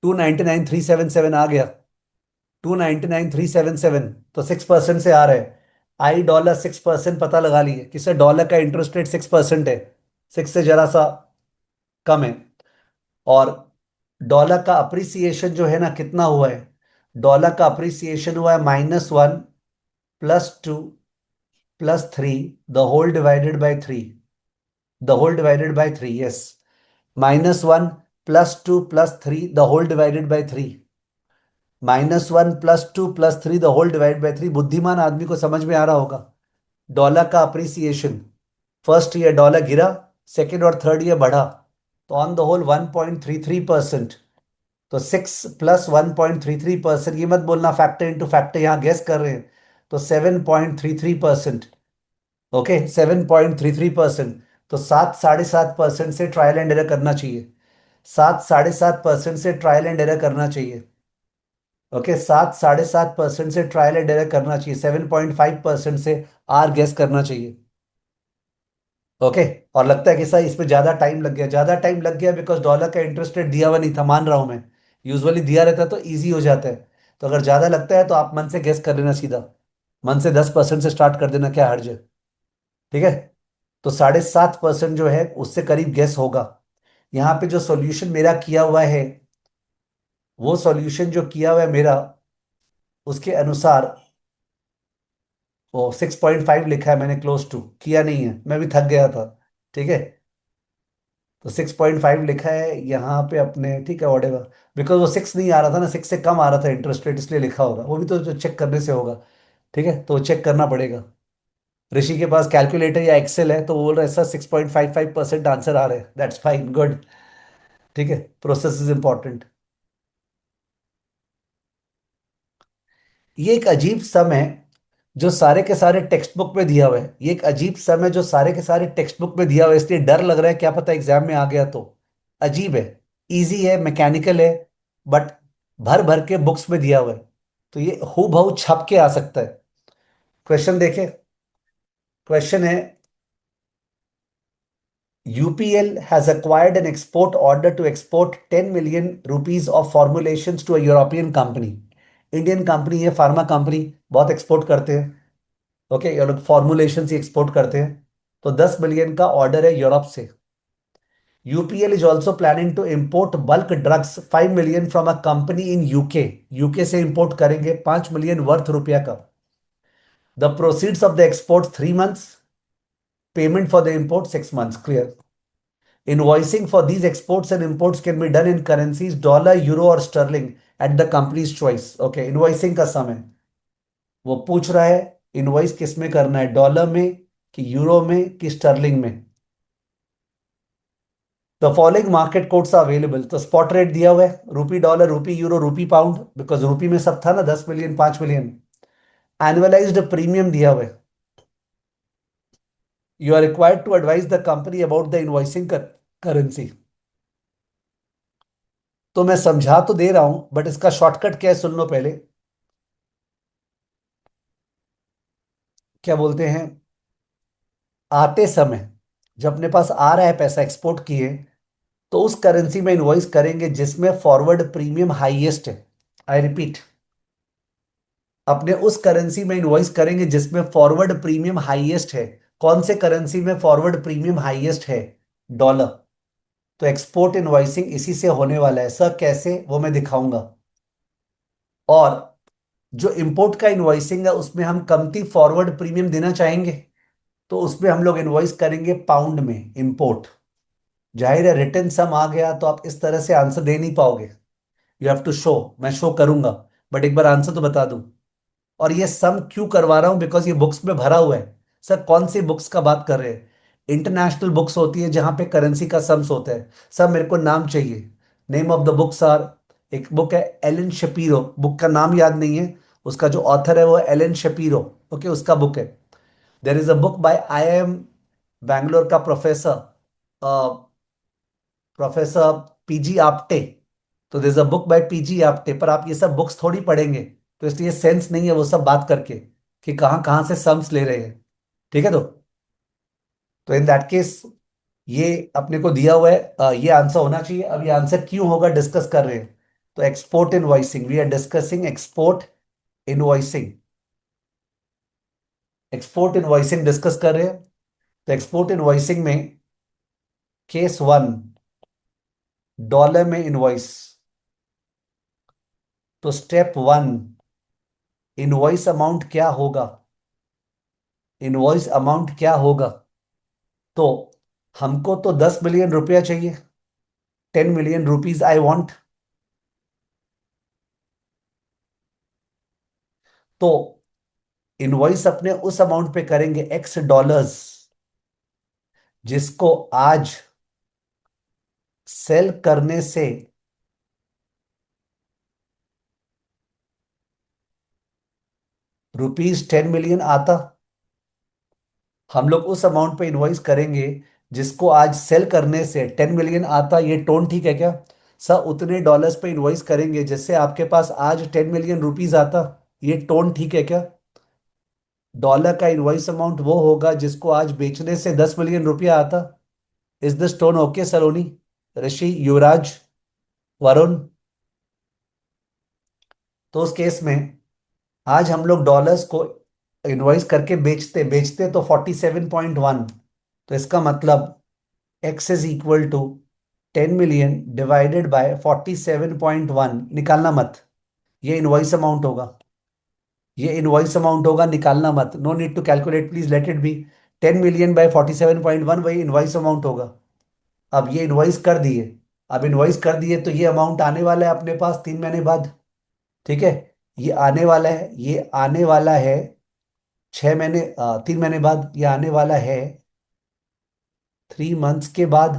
299,377 आ गया। 299,377, तो 6% से आ रहा है। आई डॉलर 6% पता लगा लिए, किसे डॉलर का इंटरेस्ट रेट 6% है, 6 से जरा सा कम है। और डॉलर का अप्रिसिएशन जो है ना, कितना हुआ है? डॉलर का अप्रिसिएशन हुआ है -1 +2 +3 the whole divided by 3, the whole divided by 3, yes. -1 +2 +3 the whole divided by 3, -1 +2 +3 the whole divide by 3। बुद्धिमान आदमी को समझ में आ रहा होगा। डॉलर का अप्रिसिएशन, फर्स्ट ईयर डॉलर गिरा, सेकेंड और थर्ड ईयर बढ़ा, तो ऑन द होल 1.33%। तो 6 + 1.33%, ये मत बोलना फैक्टर इंटू फैक्टर, यहां गैस कर रहे हैं। तो 7.33%, ओके 7.33%। तो 7, 7.5% से ट्रायल एंड एरर करना चाहिए, 7, 7.5% से ट्रायल एंड एरर करना चाहिए। ओके, 7, 7.5% से ट्रायल एंड एरर करना चाहिए, 7.5% से आर गैस करना चाहिए। ओके, और लगता है कि सर इसमें ज्यादा टाइम लग गया, ज्यादा टाइम लग गया बिकॉज डॉलर का इंटरेस्ट रेट दिया हुआ नहीं था, मान रहा हूं मैं। यूजुअली दिया रहता है तो इजी हो जाता है। तो अगर ज्यादा लगता है तो आप मन से गैस कर लेना सीधा, मन से 10% से स्टार्ट कर देना, क्या हर्ज है। ठीक है, तो 7.5% जो है उससे करीब गैस होगा। यहाँ पे जो सॉल्यूशन मेरा किया हुआ है, वो सॉल्यूशन जो किया हुआ है मेरा, उसके अनुसार वो 6.5 लिखा है मैंने, क्लोज टू किया नहीं है, मैं भी थक गया था। ठीक है, तो 6.5 लिखा है यहाँ पे अपने, ठीक है वॉटेवर। बिकॉज वो 6 नहीं आ रहा था ना, 6 से कम आ रहा था इंटरेस्ट रेट, इसलिए लिखा होगा, वो भी तो जो चेक करने से होगा। ठीक है, तो चेक करना पड़ेगा। ऋषि के पास कैलकुलेटर या एक्सेल है तो वो बोल रहा है सर 6.55% आंसर आ रहे हैं, दैट्स फाइन, गुड। ठीक है, प्रोसेस इज इंपॉर्टेंट। ये एक अजीब सम है जो सारे के सारे टेक्स्ट बुक में दिया हुआ है, ये एक अजीब सम है जो सारे के सारे टेक्स्ट बुक में दिया हुआ है, इसलिए डर लग रहा है क्या पता एग्जाम में आ गया तो। अजीब है, इजी है, मैकेनिकल है, बट भर भर के बुक्स में दिया हुआ है, तो ये हूबहू छप के आ सकता है। क्वेश्चन देखे, क्वेश्चन है, UPL has acquired an export order to export 10 million rupees of formulations to a European company। Indian company है, फार्मा कंपनी, बहुत एक्सपोर्ट करते हैं। ओके, ये लोग फॉर्मुलेशन ही एक्सपोर्ट करते हैं। तो 10 मिलियन का ऑर्डर है यूरोप से। UPL is also planning to import bulk drugs 5 million from a company in UK. UK से इंपोर्ट करेंगे 5 मिलियन वर्थ रुपया का। The proceeds of the export 3 months, payment for the import 6 months. Clear. Invoicing for these exports and imports can be done in currencies dollar, euro और sterling at the company's choice. Okay, invoicing का समय वो पूछ रहा है, invoice किस में करना है, डॉलर में कि यूरो में कि स्टर्लिंग में। The following market quotes are available. तो स्पॉट रेट दिया हुआ है, रूपी डॉलर, रूपी यूरो, रूपी पाउंड, बिकॉज रूपी में सब था ना, 10 मिलियन, 5 मिलियन। एनुअलाइज्ड प्रीमियम दिया हुआ है। You are required to advise the company about the invoicing currency. तो मैं समझा तो दे रहा हूं, बट इसका शॉर्टकट क्या है सुन लो पहले। क्या बोलते हैं, आते समय जब अपने पास आ रहा है पैसा, एक्सपोर्ट किए, तो उस करेंसी में इनवॉइस करेंगे जिसमें फॉरवर्ड प्रीमियम हाईएस्ट है। आई रिपीट, अपने उस करेंसी में इनवॉइस करेंगे जिसमें फॉरवर्ड प्रीमियम हाईएस्ट है। कौन से करेंसी में फॉरवर्ड प्रीमियम हाईएस्ट है? डॉलर। तो एक्सपोर्ट इनवॉइसिंग इसी से होने वाला है सर। कैसे, वो मैं दिखाऊंगा। और जो इंपोर्ट का इनवॉइसिंग है उसमें हम कमती फॉरवर्ड प्रीमियम देना चाहेंगे, तो उसमें हम लोग इनवॉइस करेंगे पाउंड में, इंपोर्ट। जाहिर है रिटर्न सम आ गया तो आप इस तरह से आंसर दे नहीं पाओगे। यू हैव टू शो, मैं शो करूंगा, बट एक बार आंसर तो बता दूं। और ये सम क्यों करवा रहा हूं, बिकॉज ये बुक्स में भरा हुआ है। सर कौन सी बुक्स का बात कर रहे हैं? इंटरनेशनल बुक्स होती है जहां पे करेंसी का सम्स होता है। सर मेरे को नाम चाहिए। Name of the books are, एक बुक है एलन शपीरो, बुक का नाम याद नहीं है, उसका जो ऑथर है वो एलन शपीरो। ओके, उसका बुक है। There is a book by IIM Bangalore का प्रोफेसर, प्रोफेसर पीजी आप्टे। तो this a book by PG Apte, पर आप ये सब बुक्स थोड़ी पढ़ेंगे, तो इसलिए सेंस नहीं है वो सब बात करके कि कहाँ कहाँ से सम्स ले रहे हैं। ठीक है। तो इन दैट केस ये अपने को दिया हुआ है, ये आंसर होना चाहिए। अब ये आंसर क्यों होगा डिस्कस कर रहे हैं। तो export invoicing, we are discussing export invoicing. Export invoicing discuss कर रहे हैं। तो एक्सपोर्ट इनवॉइसिंग में केस वन, डॉलर में इनवॉइस। तो स्टेप वन, इनवॉइस अमाउंट क्या होगा? इनवॉइस अमाउंट क्या होगा? तो हमको तो 10 मिलियन रुपया चाहिए, 10 मिलियन रुपीज आई वांट। तो इनवॉइस अपने उस अमाउंट पे करेंगे, $X, जिसको आज सेल करने से ₹10 मिलियन आता। हम लोग उस अमाउंट पे इनवॉइस करेंगे जिसको आज सेल करने से 10 मिलियन आता। ये टोन ठीक है क्या? सर उतने डॉलर्स पे इनवॉइस करेंगे जिससे आपके पास आज 10 मिलियन रुपीज आता। ये टोन ठीक है क्या? डॉलर का इनवॉइस अमाउंट वो होगा जिसको आज बेचने से 10 मिलियन रुपया आता। इज दिस टोन ओके सलोनी, ऋषि, युवराज, वरुण? तो उस केस में आज हम लोग डॉलर्स को इनवॉइस करके बेचते बेचते तो 47.1। तो इसका मतलब X is equal to 10 million divided by 47.1। निकालना मत, ये इनवॉइस अमाउंट होगा। ये इनवॉइस अमाउंट होगा, निकालना मत। No need to calculate, please let it be. 10 million by 47.1 वही इनवॉइस अमाउंट होगा। अब ये इनवॉइस कर दिए, अब इनवॉइस कर दिए तो ये अमाउंट आने वाला है अपने पास 3 महीने बाद। ठीक है, ये आने वाला है, ये आने वाला है 6 महीने, 3 महीने बाद ये आने वाला है, 3 मंथ्स के बाद।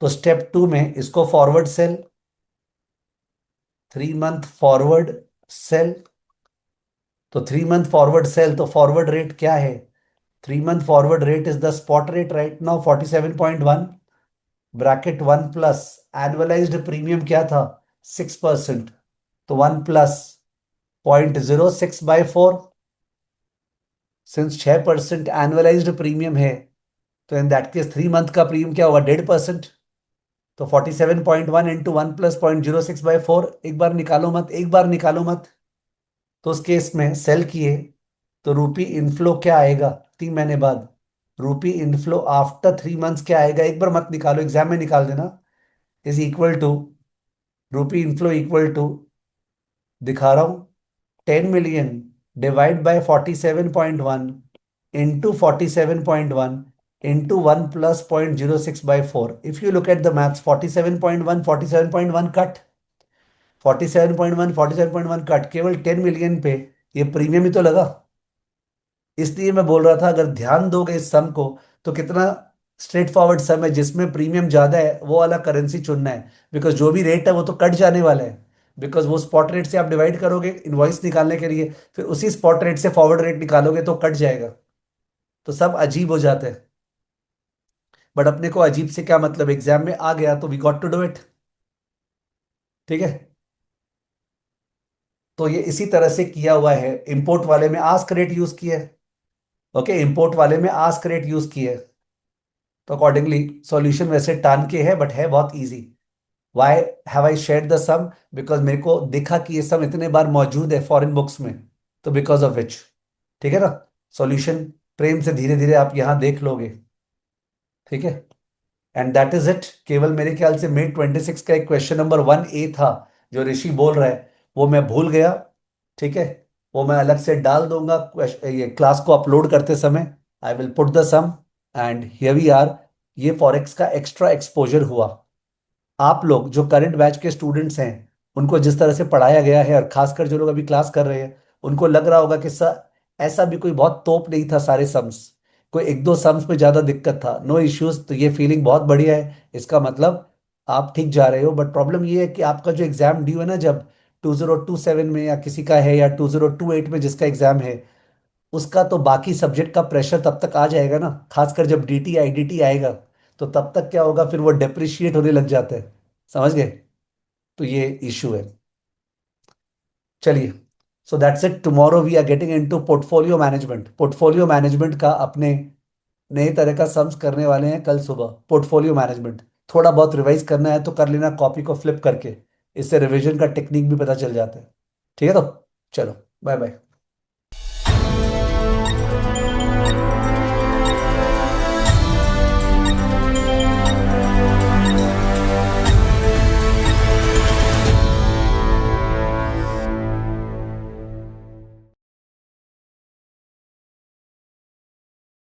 तो स्टेप टू में इसको forward sale, 3 month forward sale. तो 3 मंथ फॉरवर्ड सेल, तो फॉरवर्ड रेट क्या है? 3 month forward rate is the spot rate right now 47.1, bracket 1 plus annualised premium क्या था? 6%। तो 1 प्लस 0.06/4, सिंस 6% एनुअलाइज्ड प्रीमियम है, तो इन दैट केस 3 मंथ का प्रीमियम क्या होगा? 1.5%। तो 47.1 इंटू 1 प्लस 0.06/4, एक बार निकालो मत, एक बार निकालो मत। तो उस केस में सेल किए तो रूपी इनफ्लो क्या आएगा 3 महीने बाद? रूपी इनफ्लो आफ्टर 3 मंथ्स क्या आएगा, एक बार मत निकालो, एग्जाम में निकाल देना। इज इक्वल टू, रूपी इनफ्लो इक्वल टू, दिखा रहा हूं, 10 million divide by 47.1 into 47.1 into 1 + 0.06/4। If you look at the maths, 47.1 47.1 cut, 47.1 cut, केवल 10 million पे ये प्रीमियम ही तो लगा। इसलिए मैं बोल रहा था अगर ध्यान दोगे इस सम को तो कितना स्ट्रेट फॉरवर्ड सम है, जिसमें प्रीमियम ज्यादा है वो वाला करेंसी चुनना है, बिकॉज जो भी रेट है वो तो कट जाने वाला है, बिकॉज वो स्पॉट रेट से आप डिवाइड करोगे इनवॉइस निकालने के लिए, फिर उसी स्पॉट रेट से फॉरवर्ड रेट निकालोगे तो कट जाएगा, तो सब अजीब हो जाते हैं। बट अपने को अजीब से क्या मतलब, एग्जाम में आ गया तो we got to do it. ठीक है, तो ये इसी तरह से किया हुआ है। इंपोर्ट वाले में आस्क रेट यूज किया है। ओके, इंपोर्ट वाले में आस्क रेट यूज किया है, तो अकॉर्डिंगली सॉल्यूशन वैसे टान के है बट है बहुत easy. Why have I shared the sum, because मेरे को दिखा कि ये सम इतने बार मौजूद है फॉरेन बुक्स में, तो बिकॉज ऑफ विच। ठीक है ना, सॉल्यूशन प्रेम से धीरे धीरे आप यहां देख लोगे। ठीक है, एंड दैट इज इट। केवल मेरे ख्याल से May 26 का एक क्वेश्चन नंबर 1A था जो ऋषि बोल रहा है, वो मैं भूल गया। ठीक है, वो मैं अलग से डाल दूंगा ये क्लास को अपलोड करते समय। I will put the sum, and here we are. ये फॉरेक्स का एक्स्ट्रा एक्सपोजर हुआ। आप लोग जो करंट बैच के स्टूडेंट्स हैं, उनको जिस तरह से पढ़ाया गया है, और खासकर जो लोग अभी क्लास कर रहे हैं, उनको लग रहा होगा कि सर ऐसा भी कोई बहुत तोप नहीं था सारे सम्स, कोई एक दो सम्स में ज्यादा दिक्कत था, नो इश्यूज। तो ये फीलिंग बहुत बढ़िया है, इसका मतलब आप ठीक जा रहे हो। बट प्रॉब्लम ये है कि आपका जो एग्जाम ड्यू है ना, जब 2027 में या किसी का है, या 2028 में जिसका एग्जाम है, उसका तो बाकी सब्जेक्ट का प्रेशर तब तक आ जाएगा ना, खासकर जब डीटी आईडीटी आएगा, तो तब तक क्या होगा, फिर वो डेप्रिशिएट होने लग जाता है। समझ गए, तो ये इशू है। चलिए, so that's it. Tomorrow we are getting into portfolio management. Portfolio management का अपने नए तरह का सम्स करने वाले हैं कल सुबह। पोर्टफोलियो मैनेजमेंट थोड़ा बहुत रिवाइज करना है तो कर लेना कॉपी को फ्लिप करके, इससे रिवीजन का टेक्निक भी पता चल जाता है। ठीक है, तो चलो, बाय बाय।